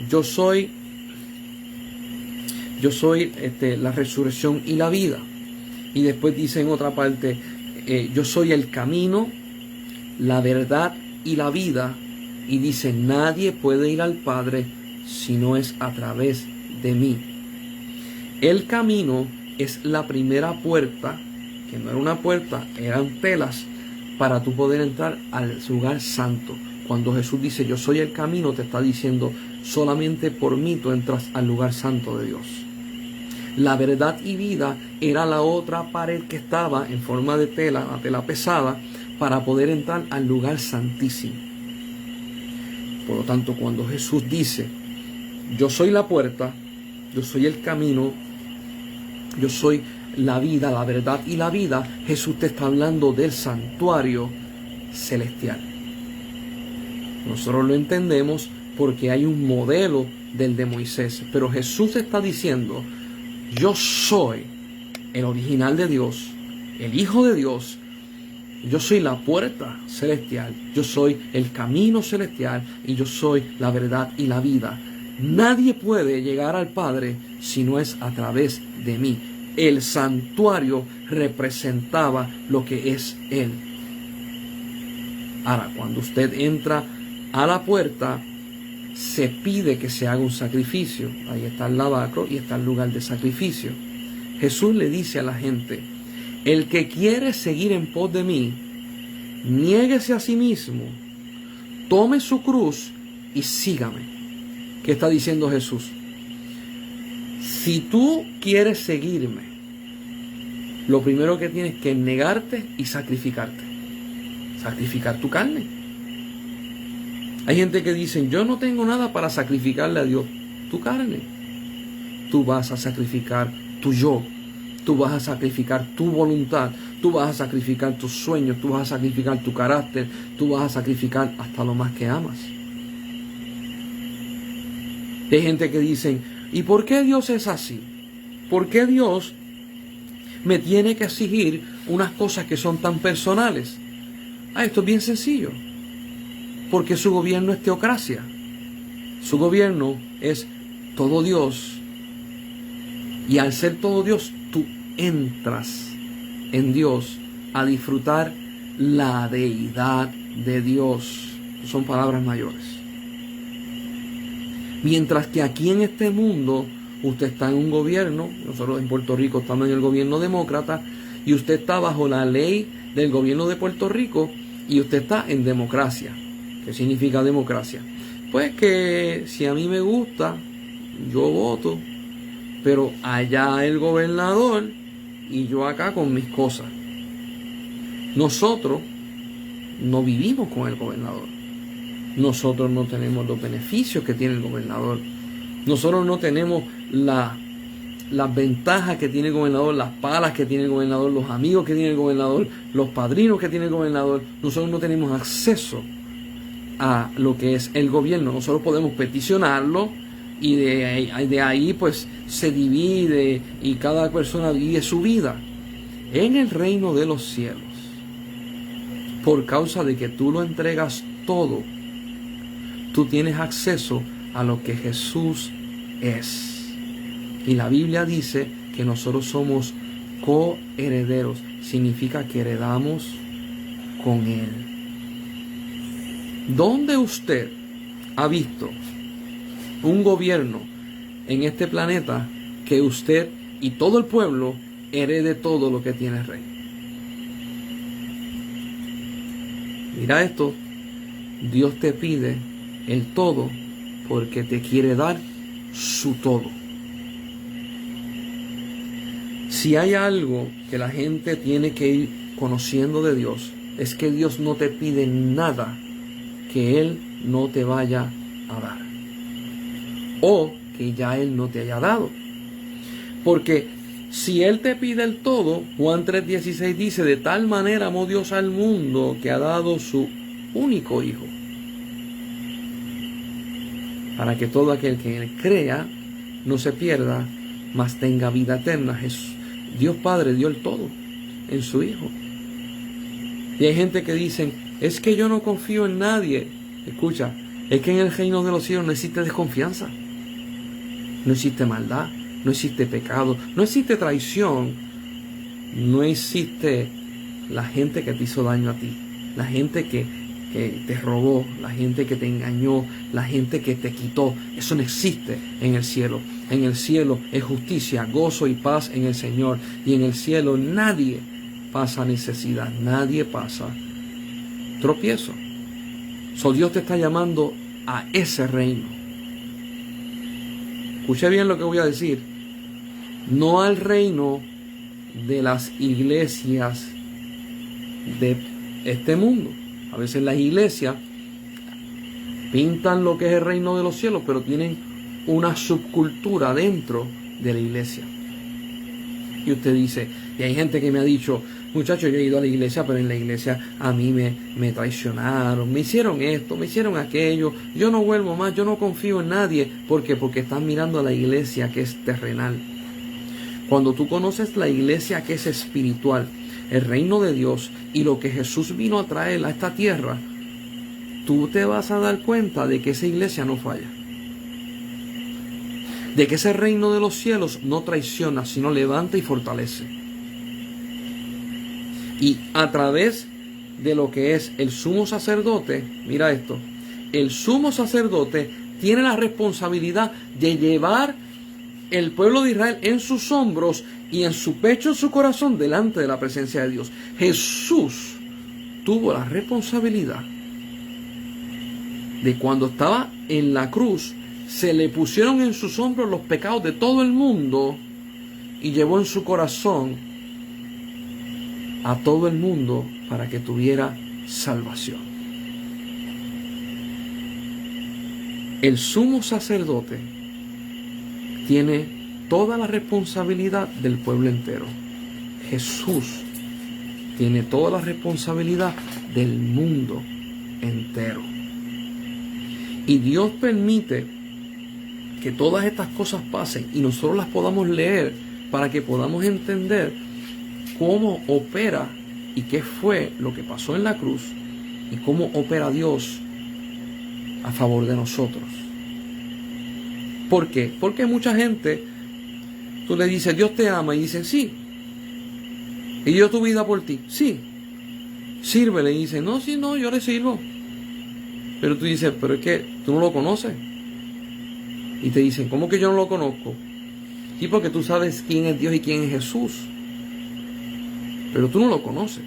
yo soy la resurrección y la vida. Y después dice en otra parte: yo soy el camino, la verdad y la vida. Y dice: nadie puede ir al Padre si no es a través de mí. El camino es la primera puerta, que no era una puerta, eran telas, para tú poder entrar al lugar santo. Cuando Jesús dice: yo soy el camino, te está diciendo: solamente por mí tú entras al lugar santo de Dios. La verdad y vida era la otra pared que estaba en forma de tela, la tela pesada, para poder entrar al lugar santísimo. Por lo tanto, cuando Jesús dice: yo soy la puerta, yo soy el camino, yo soy la vida, la verdad y la vida, Jesús te está hablando del santuario celestial. Nosotros lo entendemos porque hay un modelo del de Moisés, pero Jesús está diciendo: yo soy el original de Dios, el Hijo de Dios. Yo soy la puerta celestial, yo soy el camino celestial y yo soy la verdad y la vida. Nadie puede llegar al Padre si no es a través de mí. El santuario representaba lo que es Él. Ahora, cuando usted entra a la puerta, se pide que se haga un sacrificio. Ahí está el lavacro y está el lugar de sacrificio. Jesús le dice a la gente: el que quiere seguir en pos de mí, niéguese a sí mismo, tome su cruz y sígame. ¿Qué está diciendo Jesús? Si tú quieres seguirme, lo primero que tienes que negarte y sacrificarte. Sacrificar tu carne. Hay gente que dice: yo no tengo nada para sacrificarle a Dios. Tu carne. Tú vas a sacrificar tu yo. Tú vas a sacrificar tu voluntad. Tú vas a sacrificar tus sueños. Tú vas a sacrificar tu carácter. Tú vas a sacrificar hasta lo más que amas. Hay gente que dice: ¿y por qué Dios es así? ¿Por qué Dios me tiene que exigir unas cosas que son tan personales? Esto es bien sencillo, porque su gobierno es teocracia. Su gobierno es todo Dios, y al ser todo Dios, tú entras en Dios a disfrutar la deidad de Dios. Son palabras mayores. Mientras que aquí en este mundo, usted está en un gobierno, nosotros en Puerto Rico estamos en el gobierno demócrata, y usted está bajo la ley del gobierno de Puerto Rico, y usted está en democracia. ¿Qué significa democracia? Pues que si a mí me gusta, yo voto, pero allá el gobernador y yo acá con mis cosas. Nosotros no vivimos con el gobernador. Nosotros no tenemos los beneficios que tiene el gobernador. Nosotros no tenemos las ventajas que tiene el gobernador, las palas que tiene el gobernador, los amigos que tiene el gobernador, los padrinos que tiene el gobernador. Nosotros no tenemos acceso a lo que es el gobierno. Nosotros podemos peticionarlo, y de ahí pues se divide y cada persona vive su vida. En el reino de los cielos, por causa de que tú lo entregas todo, tú tienes acceso a lo que Jesús es. Y la Biblia dice que nosotros somos coherederos. Significa que heredamos con Él. ¿Dónde usted ha visto un gobierno en este planeta que usted y todo el pueblo herede todo lo que tiene el rey? Mira esto, Dios te pide el todo porque te quiere dar su todo. Si hay algo que la gente tiene que ir conociendo de Dios, es que Dios no te pide nada que Él no te vaya a dar, o que ya Él no te haya dado. Porque si Él te pide el todo, Juan 3:16 dice: de tal manera amó Dios al mundo que ha dado su único Hijo, para que todo aquel que en Él crea no se pierda, mas tenga vida eterna. Dios Padre dio el todo en su Hijo. Y hay gente que dicen: es que yo no confío en nadie. Escucha, es que en el reino de los cielos no existe desconfianza, no existe maldad, no existe pecado, no existe traición, no existe la gente que te hizo daño a ti, la gente que te robó, la gente que te engañó, la gente que te quitó. Eso no existe en el cielo. En el cielo es justicia, gozo y paz en el Señor. Y en el cielo nadie pasa necesidad, nadie pasa tropiezo. Dios te está llamando a ese reino. Escuche bien lo que voy a decir. No al reino de las iglesias de este mundo. A veces las iglesias pintan lo que es el reino de los cielos, pero tienen una subcultura dentro de la iglesia. Y usted dice, y hay gente que me ha dicho: muchacho, yo he ido a la iglesia, pero en la iglesia a mí me traicionaron, me hicieron esto, me hicieron aquello, yo no vuelvo más, yo no confío en nadie. ¿Por qué? Porque están mirando a la iglesia que es terrenal. Cuando tú conoces la iglesia que es espiritual, el reino de Dios y lo que Jesús vino a traer a esta tierra, tú te vas a dar cuenta de que esa iglesia no falla, de que ese reino de los cielos no traiciona, sino levanta y fortalece. Y a través de lo que es el sumo sacerdote, mira esto, el sumo sacerdote tiene la responsabilidad de llevar el pueblo de Israel en sus hombros y en su pecho, en su corazón, delante de la presencia de Dios. Jesús tuvo la responsabilidad de, cuando estaba en la cruz, se le pusieron en sus hombros los pecados de todo el mundo, y llevó en su corazón a todo el mundo para que tuviera salvación. El sumo sacerdote tiene toda la responsabilidad del pueblo entero. Jesús tiene toda la responsabilidad del mundo entero. Y Dios permite que todas estas cosas pasen y nosotros las podamos leer para que podamos entender cómo opera y qué fue lo que pasó en la cruz y cómo opera Dios a favor de nosotros. ¿Por qué? Porque mucha gente, tú le dices, Dios te ama, y dicen, sí. ¿Y dio tu vida por ti? Sí. Sírvele, y dicen, no, sí, no, yo le sirvo. Pero tú dices, pero es que tú no lo conoces. Y te dicen, ¿cómo que yo no lo conozco? Sí, porque tú sabes quién es Dios y quién es Jesús. Pero tú no lo conoces.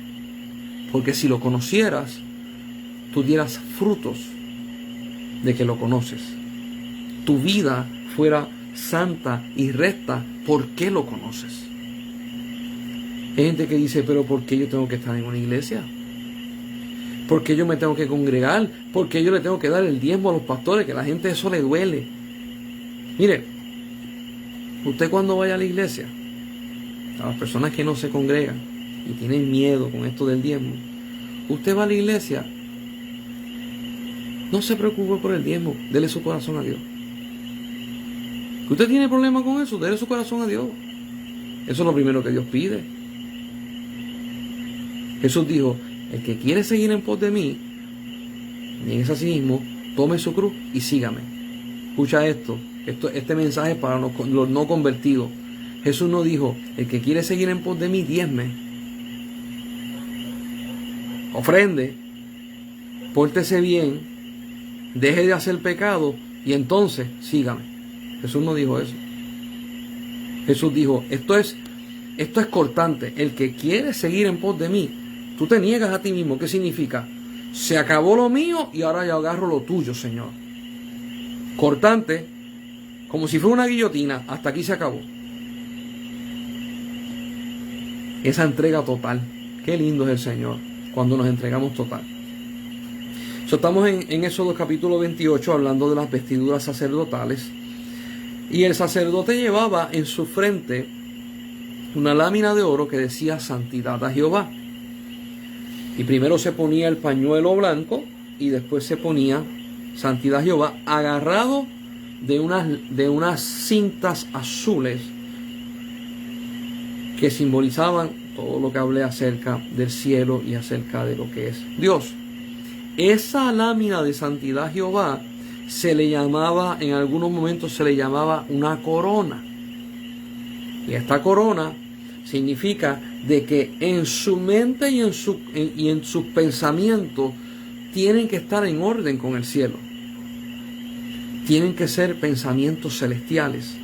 Porque si lo conocieras, tú dieras frutos de que lo conoces. Tu vida fuera santa y recta porque lo conoces. Hay gente que dice, pero ¿por qué yo tengo que estar en una iglesia? ¿Por qué yo me tengo que congregar? ¿Por qué yo le tengo que dar el diezmo a los pastores? Que a la gente eso le duele. Mire, usted cuando vaya a la iglesia, a las personas que no se congregan y tienen miedo con esto del diezmo, usted va a la iglesia, no se preocupe por el diezmo, dele su corazón a Dios. Que usted tiene problema con eso, dele su corazón a Dios. Eso es lo primero que Dios pide. Jesús dijo, el que quiere seguir en pos de mí, nieguese a sí mismo, tome su cruz y sígame. Escucha esto, este mensaje es para los no convertidos. Jesús no dijo, el que quiere seguir en pos de mí, diezme, ofrende, pórtese bien, deje de hacer pecado y entonces sígame. Jesús no dijo eso. Jesús dijo, esto es cortante. El que quiere seguir en pos de mí, tú te niegas a ti mismo. ¿Qué significa? Se acabó lo mío y ahora yo agarro lo tuyo, Señor. Cortante, como si fuera una guillotina. Hasta aquí se acabó. Esa entrega total. Qué lindo es el Señor cuando nos entregamos total. Estamos en Éxodo capítulo 28 hablando de las vestiduras sacerdotales. Y el sacerdote llevaba en su frente una lámina de oro que decía Santidad a Jehová. Y primero se ponía el pañuelo blanco y después se ponía Santidad a Jehová agarrado de unas cintas azules que simbolizaban todo lo que hablé acerca del cielo y acerca de lo que es Dios. Esa lámina de Santidad a Jehová se le llamaba, en algunos momentos se le llamaba una corona. Y esta corona significa de que en su mente y en sus pensamientos tienen que estar en orden con el cielo. Tienen que ser pensamientos celestiales.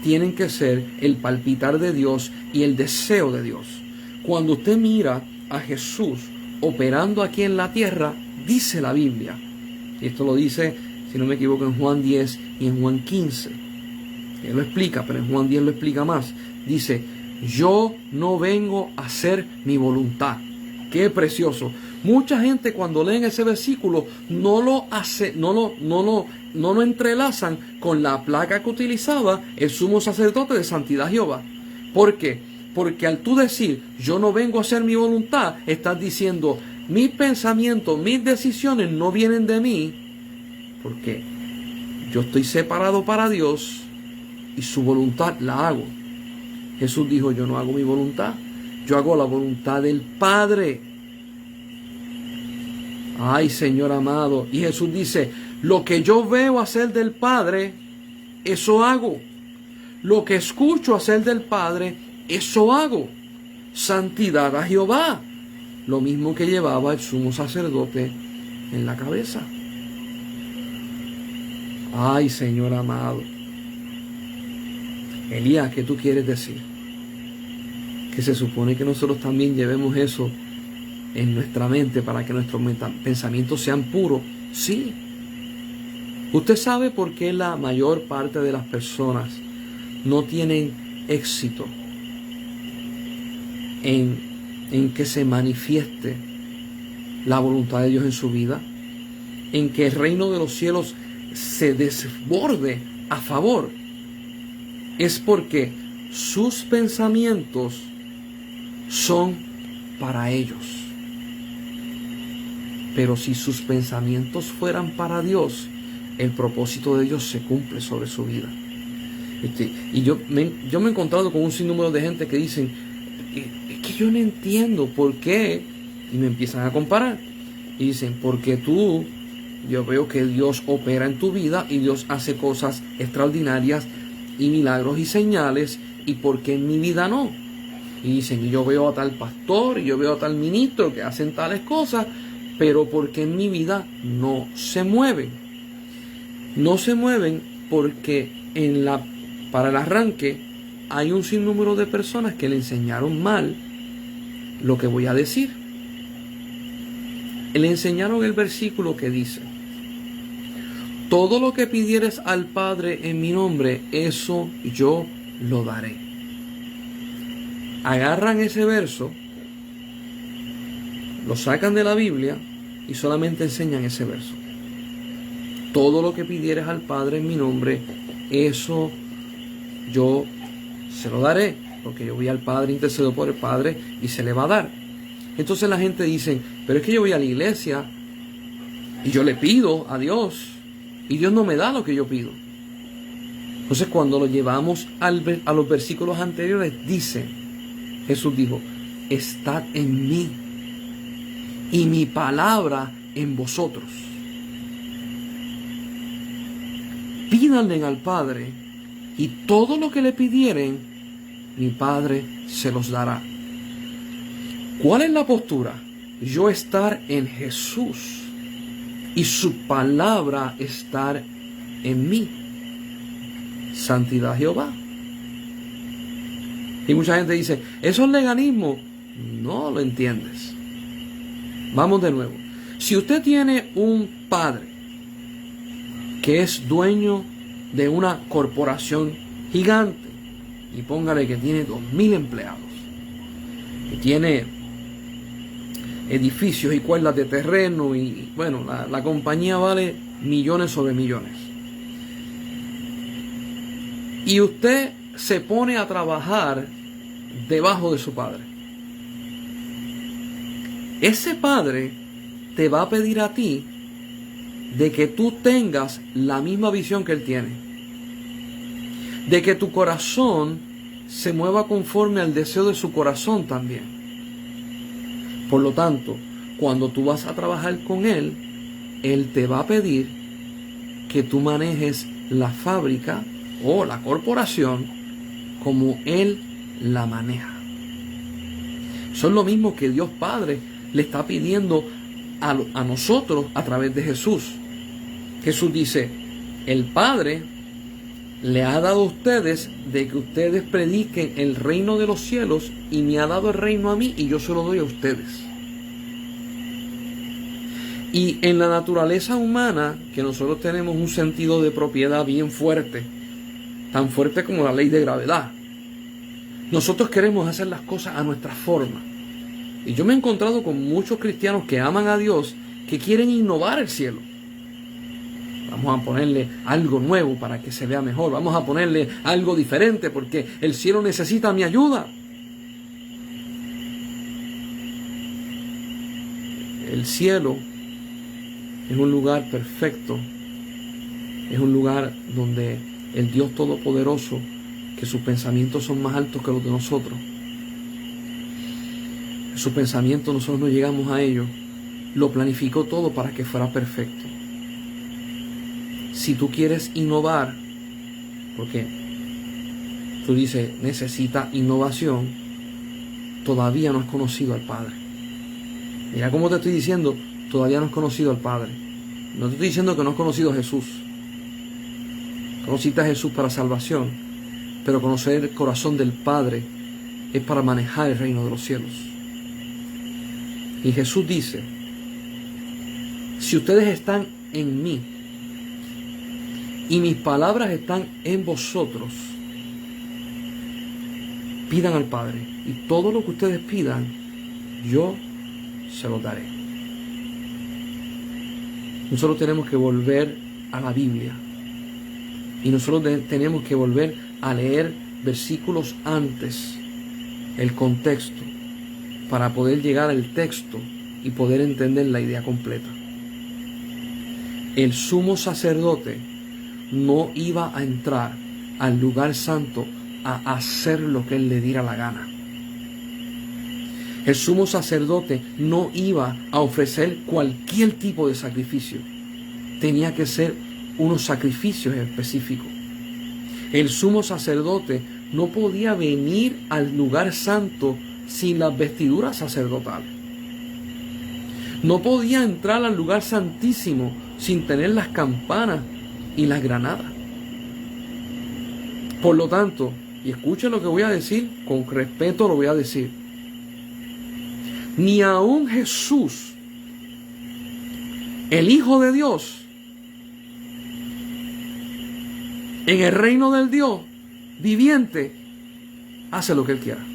Tienen que ser el palpitar de Dios y el deseo de Dios. Cuando usted mira a Jesús operando aquí en la tierra, dice la Biblia, y esto lo dice, si no me equivoco, en Juan 10 y en Juan 15. Él lo explica, pero en Juan 10 lo explica más. Dice, yo no vengo a hacer mi voluntad. Qué precioso. Mucha gente cuando leen ese versículo no lo entrelazan con la placa que utilizaba el sumo sacerdote de Santidad a Jehová. ¿Por qué? Porque al tú decir, yo no vengo a hacer mi voluntad, estás diciendo, mis pensamientos, mis decisiones no vienen de mí, porque yo estoy separado para Dios y su voluntad la hago. Jesús dijo, yo no hago mi voluntad, yo hago la voluntad del Padre. Ay, Señor amado. Y Jesús dice, lo que yo veo hacer del Padre, eso hago. Lo que escucho hacer del Padre, eso hago. Santidad a Jehová. Lo mismo que llevaba el sumo sacerdote en la cabeza. Ay, Señor amado. Elías, ¿qué tú quieres decir? Que se supone que nosotros también llevemos eso en nuestra mente para que nuestros pensamientos sean puros. Sí. Usted sabe por qué la mayor parte de las personas no tienen éxito en que se manifieste la voluntad de Dios en su vida, en que el reino de los cielos se desborde a favor. Es porque sus pensamientos son para ellos. Pero si sus pensamientos fueran para Dios, el propósito de Dios se cumple sobre su vida. Y yo me he encontrado con un sinnúmero de gente que dicen, es que yo no entiendo por qué. Y me empiezan a comparar. Y dicen, porque yo veo que Dios opera en tu vida y Dios hace cosas extraordinarias y milagros y señales, y por qué en mi vida no. Y dicen, yo veo a tal pastor y yo veo a tal ministro que hacen tales cosas, pero por qué en mi vida no se mueven. No se mueven porque para el arranque hay un sinnúmero de personas que le enseñaron mal lo que voy a decir. Le enseñaron el versículo que dice: todo lo que pidieres al Padre en mi nombre, eso yo lo daré. Agarran ese verso, lo sacan de la Biblia y solamente enseñan ese verso. Todo lo que pidieres al Padre en mi nombre, eso yo se lo daré, porque yo voy al Padre, intercedo por el Padre y se le va a dar. Entonces la gente dice, pero es que yo voy a la iglesia y yo le pido a Dios y Dios no me da lo que yo pido. Entonces cuando lo llevamos a los versículos anteriores, dice, Jesús dijo, estad en mí y mi palabra en vosotros. Pídanle al Padre y todo lo que le pidieren, mi Padre se los dará. ¿Cuál es la postura? Yo estar en Jesús y su palabra estar en mí. Santidad Jehová. Y mucha gente dice, ¿eso es legalismo? No lo entiendes. Vamos de nuevo. Si usted tiene un padre que es dueño de una corporación gigante, y póngale que tiene 2,000 empleados, que tiene edificios y cuerdas de terreno, y bueno, la compañía vale millones sobre millones, y usted se pone a trabajar debajo de su padre, ese padre te va a pedir a ti de que tú tengas la misma visión que él tiene, de que tu corazón se mueva conforme al deseo de su corazón también. Por lo tanto, cuando tú vas a trabajar con él, él te va a pedir que tú manejes la fábrica o la corporación como él la maneja. Eso es lo mismo que Dios Padre le está pidiendo a nosotros a través de Jesús. Jesús dice, el Padre le ha dado a ustedes de que ustedes prediquen el reino de los cielos, y me ha dado el reino a mí y yo se lo doy a ustedes. Y en la naturaleza humana, que nosotros tenemos un sentido de propiedad bien fuerte, tan fuerte como la ley de gravedad, nosotros queremos hacer las cosas a nuestra forma. Y yo me he encontrado con muchos cristianos que aman a Dios, que quieren innovar el cielo. Vamos a ponerle algo nuevo para que se vea mejor. Vamos a ponerle algo diferente porque el cielo necesita mi ayuda. El cielo es un lugar perfecto. Es un lugar donde el Dios Todopoderoso, que sus pensamientos son más altos que los de nosotros, sus pensamientos nosotros no llegamos a ellos, lo planificó todo para que fuera perfecto. Si tú quieres innovar, porque tú dices, necesita innovación, todavía no has conocido al Padre. Mira cómo te estoy diciendo, todavía no has conocido al Padre. No te estoy diciendo que no has conocido a Jesús. Conociste a Jesús para salvación, pero conocer el corazón del Padre es para manejar el reino de los cielos. Y Jesús dice, si ustedes están en mí y mis palabras están en vosotros, pidan al Padre y todo lo que ustedes pidan, yo se los daré. Nosotros tenemos que volver a la Biblia y nosotros tenemos que volver a leer versículos antes, el contexto, para poder llegar al texto y poder entender la idea completa. El sumo sacerdote no iba a entrar al lugar santo a hacer lo que él le diera la gana. El sumo sacerdote no iba a ofrecer cualquier tipo de sacrificio. Tenía que ser unos sacrificios específicos. El sumo sacerdote no podía venir al lugar santo sin las vestiduras sacerdotales. No podía entrar al lugar santísimo sin tener las campanas y las granadas. Por lo tanto, y escuchen lo que voy a decir, con respeto lo voy a decir, ni aun Jesús, el Hijo de Dios, en el reino del Dios viviente, hace lo que Él quiera.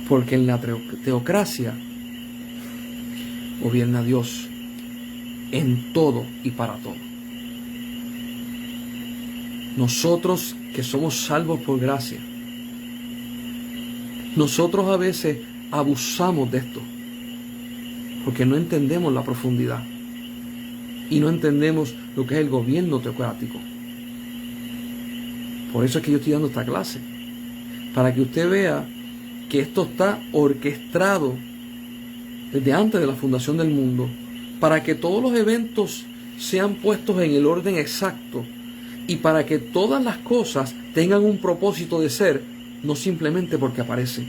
Porque en la teocracia gobierna Dios en todo y para todo. Nosotros que somos salvos por gracia, nosotros a veces abusamos de esto porque no entendemos la profundidad y no entendemos lo que es el gobierno teocrático. Por eso es que yo estoy dando esta clase, para que usted vea que esto está orquestado desde antes de la fundación del mundo, para que todos los eventos sean puestos en el orden exacto y para que todas las cosas tengan un propósito de ser, no simplemente porque aparece,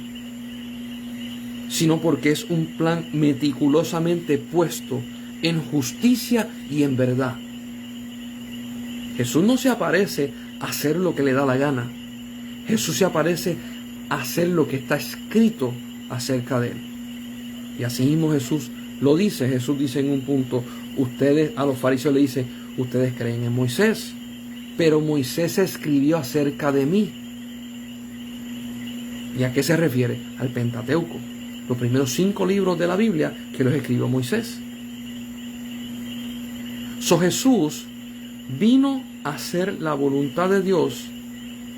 sino porque es un plan meticulosamente puesto en justicia y en verdad. Jesús no se aparece a hacer lo que le da la gana. Jesús se aparece a hacer lo que está escrito acerca de Él. Y así mismo Jesús lo dice. Jesús dice en un punto, ustedes, a los fariseos le dice, ustedes creen en Moisés, pero Moisés escribió acerca de mí. ¿Y a qué se refiere? Al Pentateuco, los primeros 5 libros de la Biblia que los escribió Moisés. Jesús vino a hacer la voluntad de Dios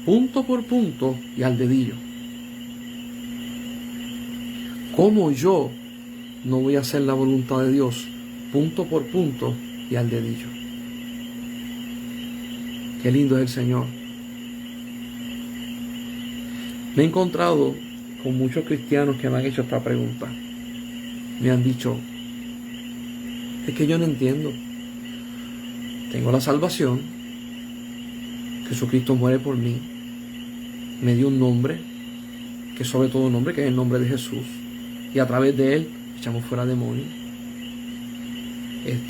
punto por punto y al dedillo. ¿Cómo yo no voy a hacer la voluntad de Dios punto por punto y al dedillo? Qué lindo es el Señor. Me he encontrado con muchos cristianos que me han hecho esta pregunta. Me han dicho, es que yo no entiendo. Tengo la salvación, Jesucristo muere por mí, me dio un nombre, que es sobre todo nombre, que es el nombre de Jesús, y a través de Él echamos fuera demonios,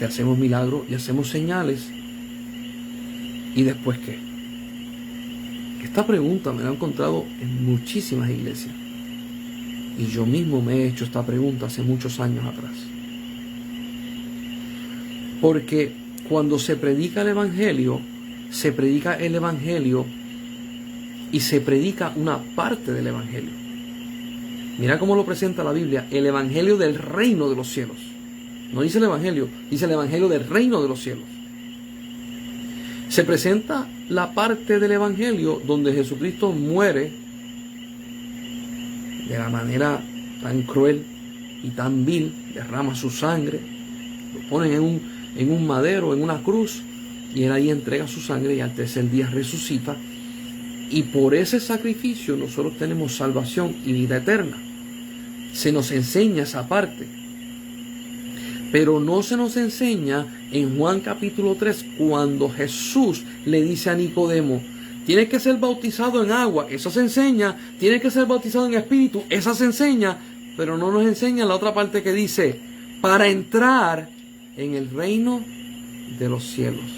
hacemos milagros y hacemos señales. ¿Y después qué? Esta pregunta me la he encontrado en muchísimas iglesias. Y yo mismo me he hecho esta pregunta hace muchos años atrás. Porque cuando se predica el Evangelio y se predica una parte del Evangelio. Mira cómo lo presenta la Biblia, el Evangelio del reino de los cielos. No dice el Evangelio, dice el Evangelio del reino de los cielos. Se presenta la parte del Evangelio donde Jesucristo muere de la manera tan cruel y tan vil, derrama su sangre, lo ponen en un madero, en una cruz, y Él ahí entrega su sangre y al tercer día resucita. Y por ese sacrificio nosotros tenemos salvación y vida eterna. Se nos enseña esa parte. Pero no se nos enseña en Juan capítulo 3 cuando Jesús le dice a Nicodemo, tienes que ser bautizado en agua, eso se enseña, tienes que ser bautizado en espíritu, esa se enseña, pero no nos enseña la otra parte que dice, para entrar en el reino de los cielos.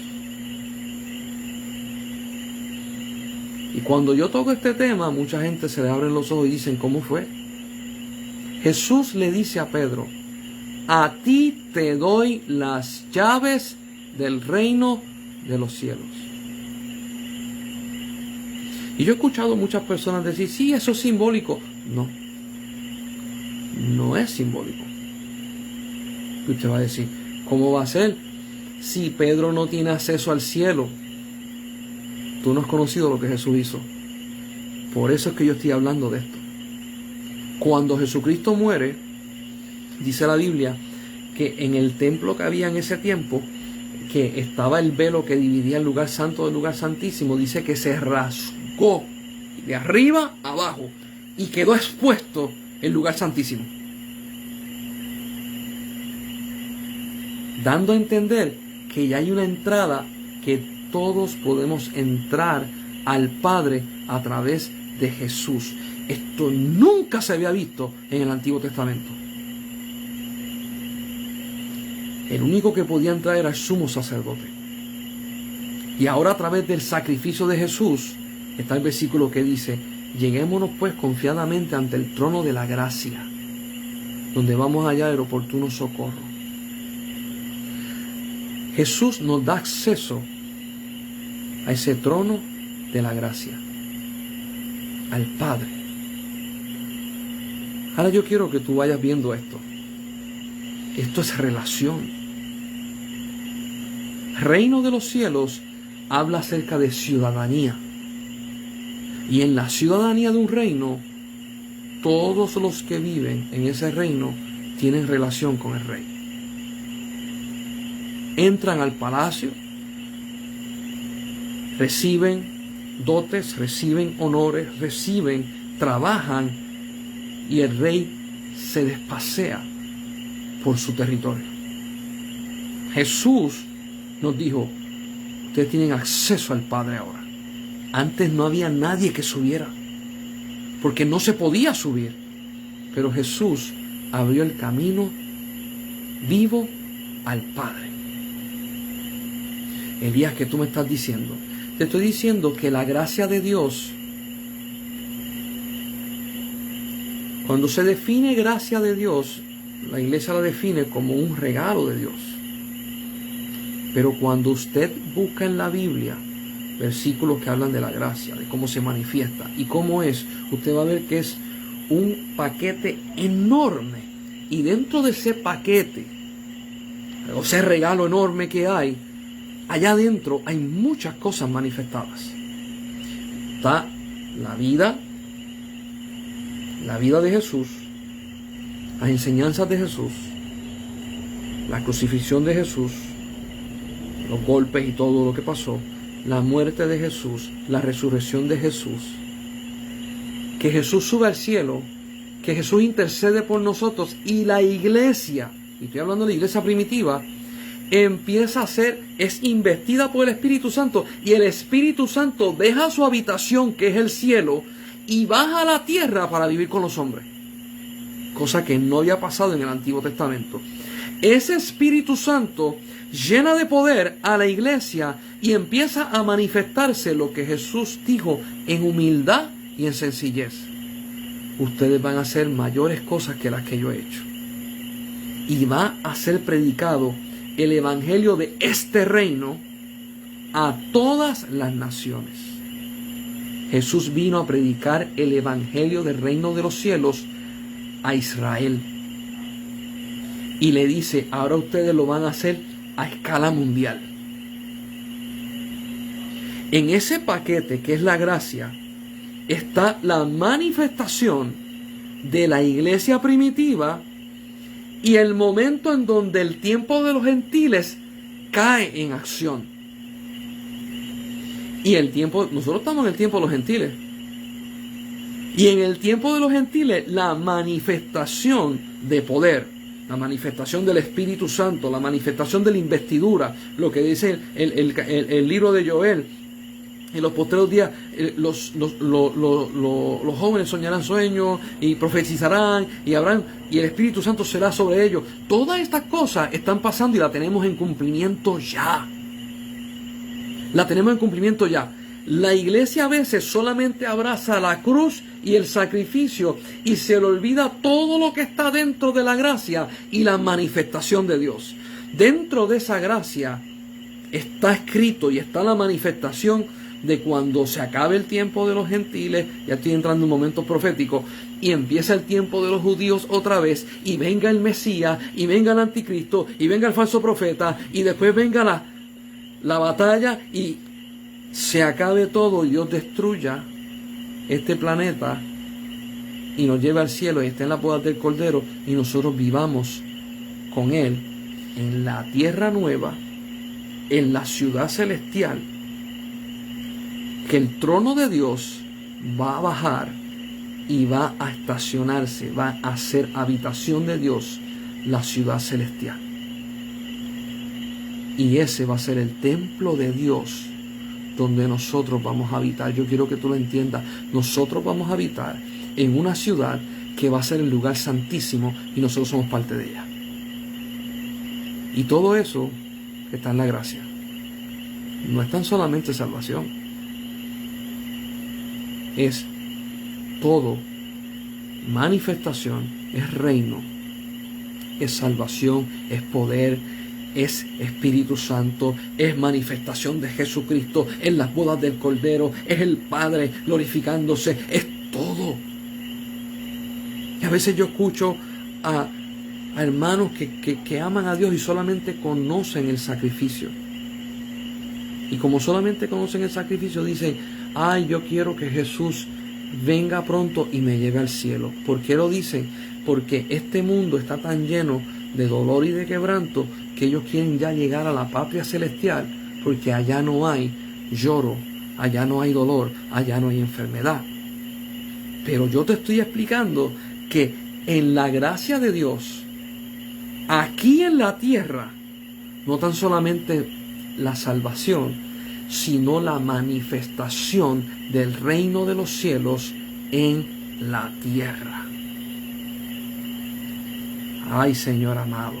Y cuando yo toco este tema, mucha gente se le abren los ojos y dicen, ¿cómo fue? Jesús le dice a Pedro, a ti te doy las llaves del reino de los cielos. Y yo he escuchado muchas personas decir, sí, eso es simbólico. No, no es simbólico. Y usted va a decir, ¿cómo va a ser? Si Pedro no tiene acceso al cielo, tú no has conocido lo que Jesús hizo. Por eso es que yo estoy hablando de esto. Cuando Jesucristo muere, dice la Biblia que en el templo que había en ese tiempo, que estaba el velo que dividía el lugar santo del lugar santísimo, dice que se rasgó de arriba a abajo. y quedó expuesto el lugar santísimo, dando a entender que ya hay una entrada, que todos podemos entrar al Padre a través de Jesús. Esto nunca se había visto en el Antiguo Testamento. El único que podía entrar era el sumo sacerdote. Y ahora, a través del sacrificio de Jesús, está el versículo que dice: lleguémonos pues confiadamente ante el trono de la gracia, donde vamos a hallar el oportuno socorro. Jesús nos da acceso a ese trono de la gracia, al Padre. Ahora yo quiero que tú vayas viendo esto. Esto es relación. Reino de los cielos habla acerca de ciudadanía. Y en la ciudadanía de un reino, todos los que viven en ese reino tienen relación con el rey. Entran al palacio, reciben dotes, reciben honores, trabajan, y el rey se despasea por su territorio. Jesús nos dijo: ustedes tienen acceso al Padre ahora. Antes no había nadie que subiera, porque no se podía subir. Pero Jesús abrió el camino vivo al Padre. Elías, ¿qué tú me estás diciendo? Te estoy diciendo que la gracia de Dios, cuando se define gracia de Dios, la iglesia la define como un regalo de Dios. Pero cuando usted busca en la Biblia versículos que hablan de la gracia, de cómo se manifiesta y cómo es, usted va a ver que es un paquete enorme. Y dentro de ese paquete, o ese regalo enorme que hay, allá adentro hay muchas cosas manifestadas. Está la vida de Jesús, las enseñanzas de Jesús, la crucifixión de Jesús, los golpes y todo lo que pasó, la muerte de Jesús, la resurrección de Jesús, que Jesús sube al cielo, que Jesús intercede por nosotros, y la iglesia, y estoy hablando de la iglesia primitiva, empieza a ser, es investida por el Espíritu Santo, y el Espíritu Santo deja su habitación, que es el cielo, y baja a la tierra para vivir con los hombres, cosa que no había pasado en el Antiguo Testamento. Ese Espíritu Santo llena de poder a la iglesia y empieza a manifestarse lo que Jesús dijo en humildad y en sencillez: ustedes van a hacer mayores cosas que las que yo he hecho. Y va a ser predicado el evangelio de este reino a todas las naciones. Jesús vino a predicar el evangelio del reino de los cielos a Israel. Y le dice: ahora ustedes lo van a hacer a escala mundial. En ese paquete que es la gracia está la manifestación de la iglesia primitiva y el momento en donde el tiempo de los gentiles cae en acción. Y el tiempo, nosotros estamos en el tiempo de los gentiles. Y en el tiempo de los gentiles, la manifestación de poder, la manifestación del Espíritu Santo, la manifestación de la investidura, lo que dice el libro de Joel: en los postreros días los jóvenes soñarán sueños y profetizarán y el Espíritu Santo será sobre ellos. Todas estas cosas están pasando y la tenemos en cumplimiento ya. La tenemos en cumplimiento ya. La iglesia a veces solamente abraza la cruz y el sacrificio y se le olvida todo lo que está dentro de la gracia y la manifestación de Dios. Dentro de esa gracia está escrito y está la manifestación de cuando se acabe el tiempo de los gentiles. Ya estoy entrando en un momento profético, y empieza el tiempo de los judíos otra vez, y venga el Mesías, y venga el anticristo, y venga el falso profeta, y después venga la batalla, y se acabe todo, y Dios destruya este planeta y nos lleve al cielo y esté en la boda del Cordero, y nosotros vivamos con Él en la tierra nueva, en la ciudad celestial, que el trono de Dios va a bajar y va a estacionarse, va a ser habitación de Dios, la ciudad celestial. Y ese va a ser el templo de Dios donde nosotros vamos a habitar. Yo quiero que tú lo entiendas. Nosotros vamos a habitar en una ciudad que va a ser el lugar santísimo y nosotros somos parte de ella. Y todo eso está en la gracia. No es tan solamente salvación. Es todo manifestación, es reino, es salvación, es poder, es Espíritu Santo, es manifestación de Jesucristo, es las bodas del Cordero, es el Padre glorificándose, es todo. Y a veces yo escucho a hermanos que aman a Dios y solamente conocen el sacrificio. Y como solamente conocen el sacrificio, dicen, ay, yo quiero que Jesús venga pronto y me lleve al cielo. ¿Por qué lo dicen? Porque este mundo está tan lleno de dolor y de quebranto que ellos quieren ya llegar a la patria celestial, porque allá no hay lloro, allá no hay dolor, allá no hay enfermedad. Pero yo te estoy explicando que en la gracia de Dios, aquí en la tierra, no tan solamente la salvación, sino la manifestación del reino de los cielos en la tierra. Ay, Señor amado.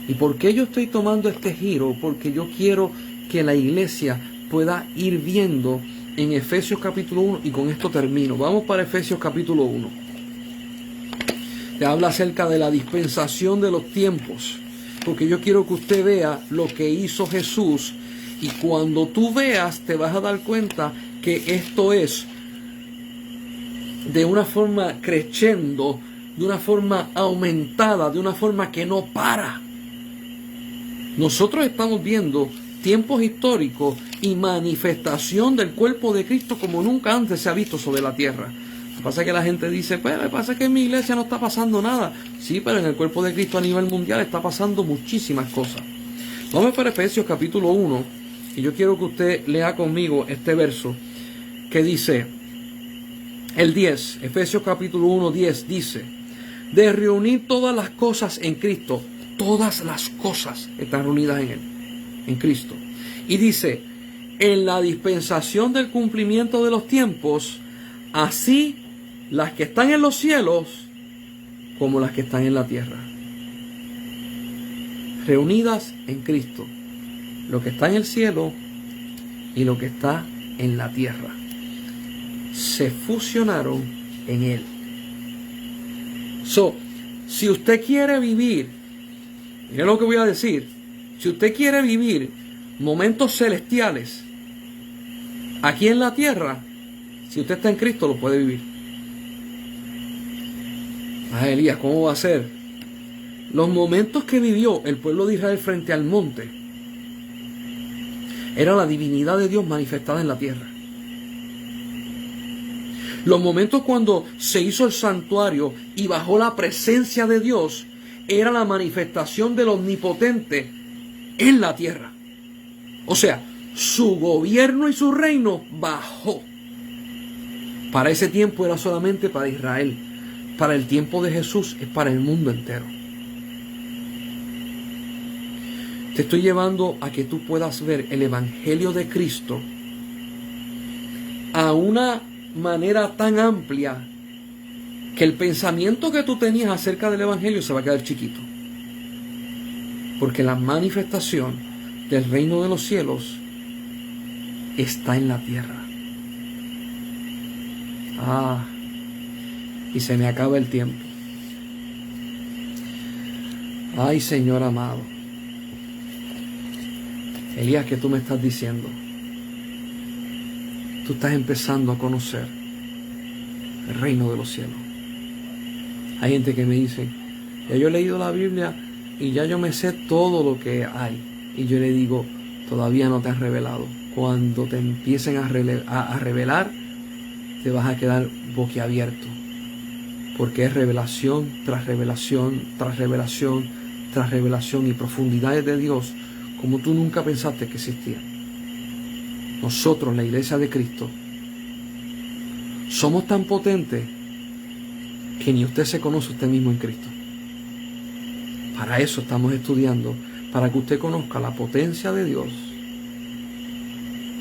¿Y por qué yo estoy tomando este giro? Porque yo quiero que la iglesia pueda ir viendo en Efesios capítulo 1, y con esto termino. Vamos para Efesios capítulo 1. Te habla acerca de la dispensación de los tiempos, porque yo quiero que usted vea lo que hizo Jesús, y cuando tú veas te vas a dar cuenta que esto es de una forma creciendo, de una forma aumentada, de una forma que no para. Nosotros estamos viendo tiempos históricos y manifestación del cuerpo de Cristo como nunca antes se ha visto sobre la tierra. Lo que pasa es que la gente dice, pero lo que pasa es que en mi iglesia no está pasando nada. Sí, pero en el cuerpo de Cristo a nivel mundial está pasando muchísimas cosas. Vamos para Efesios capítulo 1, y yo quiero que usted lea conmigo este verso que dice, el 10, Efesios capítulo 1, 10 dice, de reunir todas las cosas en Cristo. Todas las cosas están reunidas en Él, en Cristo. Y dice, en la dispensación del cumplimiento de los tiempos, así las que están en los cielos como las que están en la tierra. Reunidas en Cristo. Lo que está en el cielo y lo que está en la tierra. Se fusionaron en Él. Si usted quiere vivir, mire lo que voy a decir, si usted quiere vivir momentos celestiales aquí en la tierra, si usted está en Cristo lo puede vivir. Ah, Elías, ¿cómo va a ser? Los momentos que vivió el pueblo de Israel frente al monte era la divinidad de Dios manifestada en la tierra. Los momentos cuando se hizo el santuario y bajó la presencia de Dios, era la manifestación del omnipotente en la tierra. O sea, su gobierno y su reino bajó. Para ese tiempo era solamente para Israel. Para el tiempo de Jesús es para el mundo entero. Te estoy llevando a que tú puedas ver el Evangelio de Cristo a una manera tan amplia que el pensamiento que tú tenías acerca del Evangelio se va a quedar chiquito. Porque la manifestación del reino de los cielos está en la tierra. Y se me acaba el tiempo. Ay, Señor amado. Elías, ¿qué tú me estás diciendo? Tú estás empezando a conocer el reino de los cielos. Hay gente que me dice, ya yo he leído la Biblia y ya yo me sé todo lo que hay. Y yo le digo, todavía no te has revelado. Cuando te empiecen a revelar, te vas a quedar boquiabierto. Porque es revelación tras revelación, tras revelación, tras revelación y profundidades de Dios como tú nunca pensaste que existían. Nosotros, la iglesia de Cristo, somos tan potentes que ni usted se conoce usted mismo en Cristo. Para eso estamos estudiando, para que usted conozca la potencia de Dios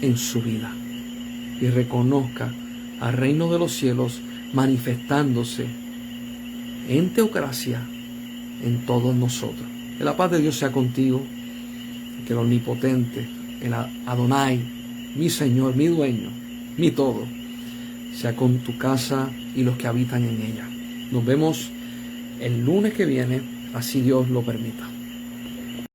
en su vida y reconozca al reino de los cielos manifestándose en teocracia en todos nosotros. Que la paz de Dios sea contigo, que el omnipotente, el Adonai, mi Señor, mi dueño, mi todo, sea con tu casa y los que habitan en ella. Nos vemos el lunes que viene, así Dios lo permita.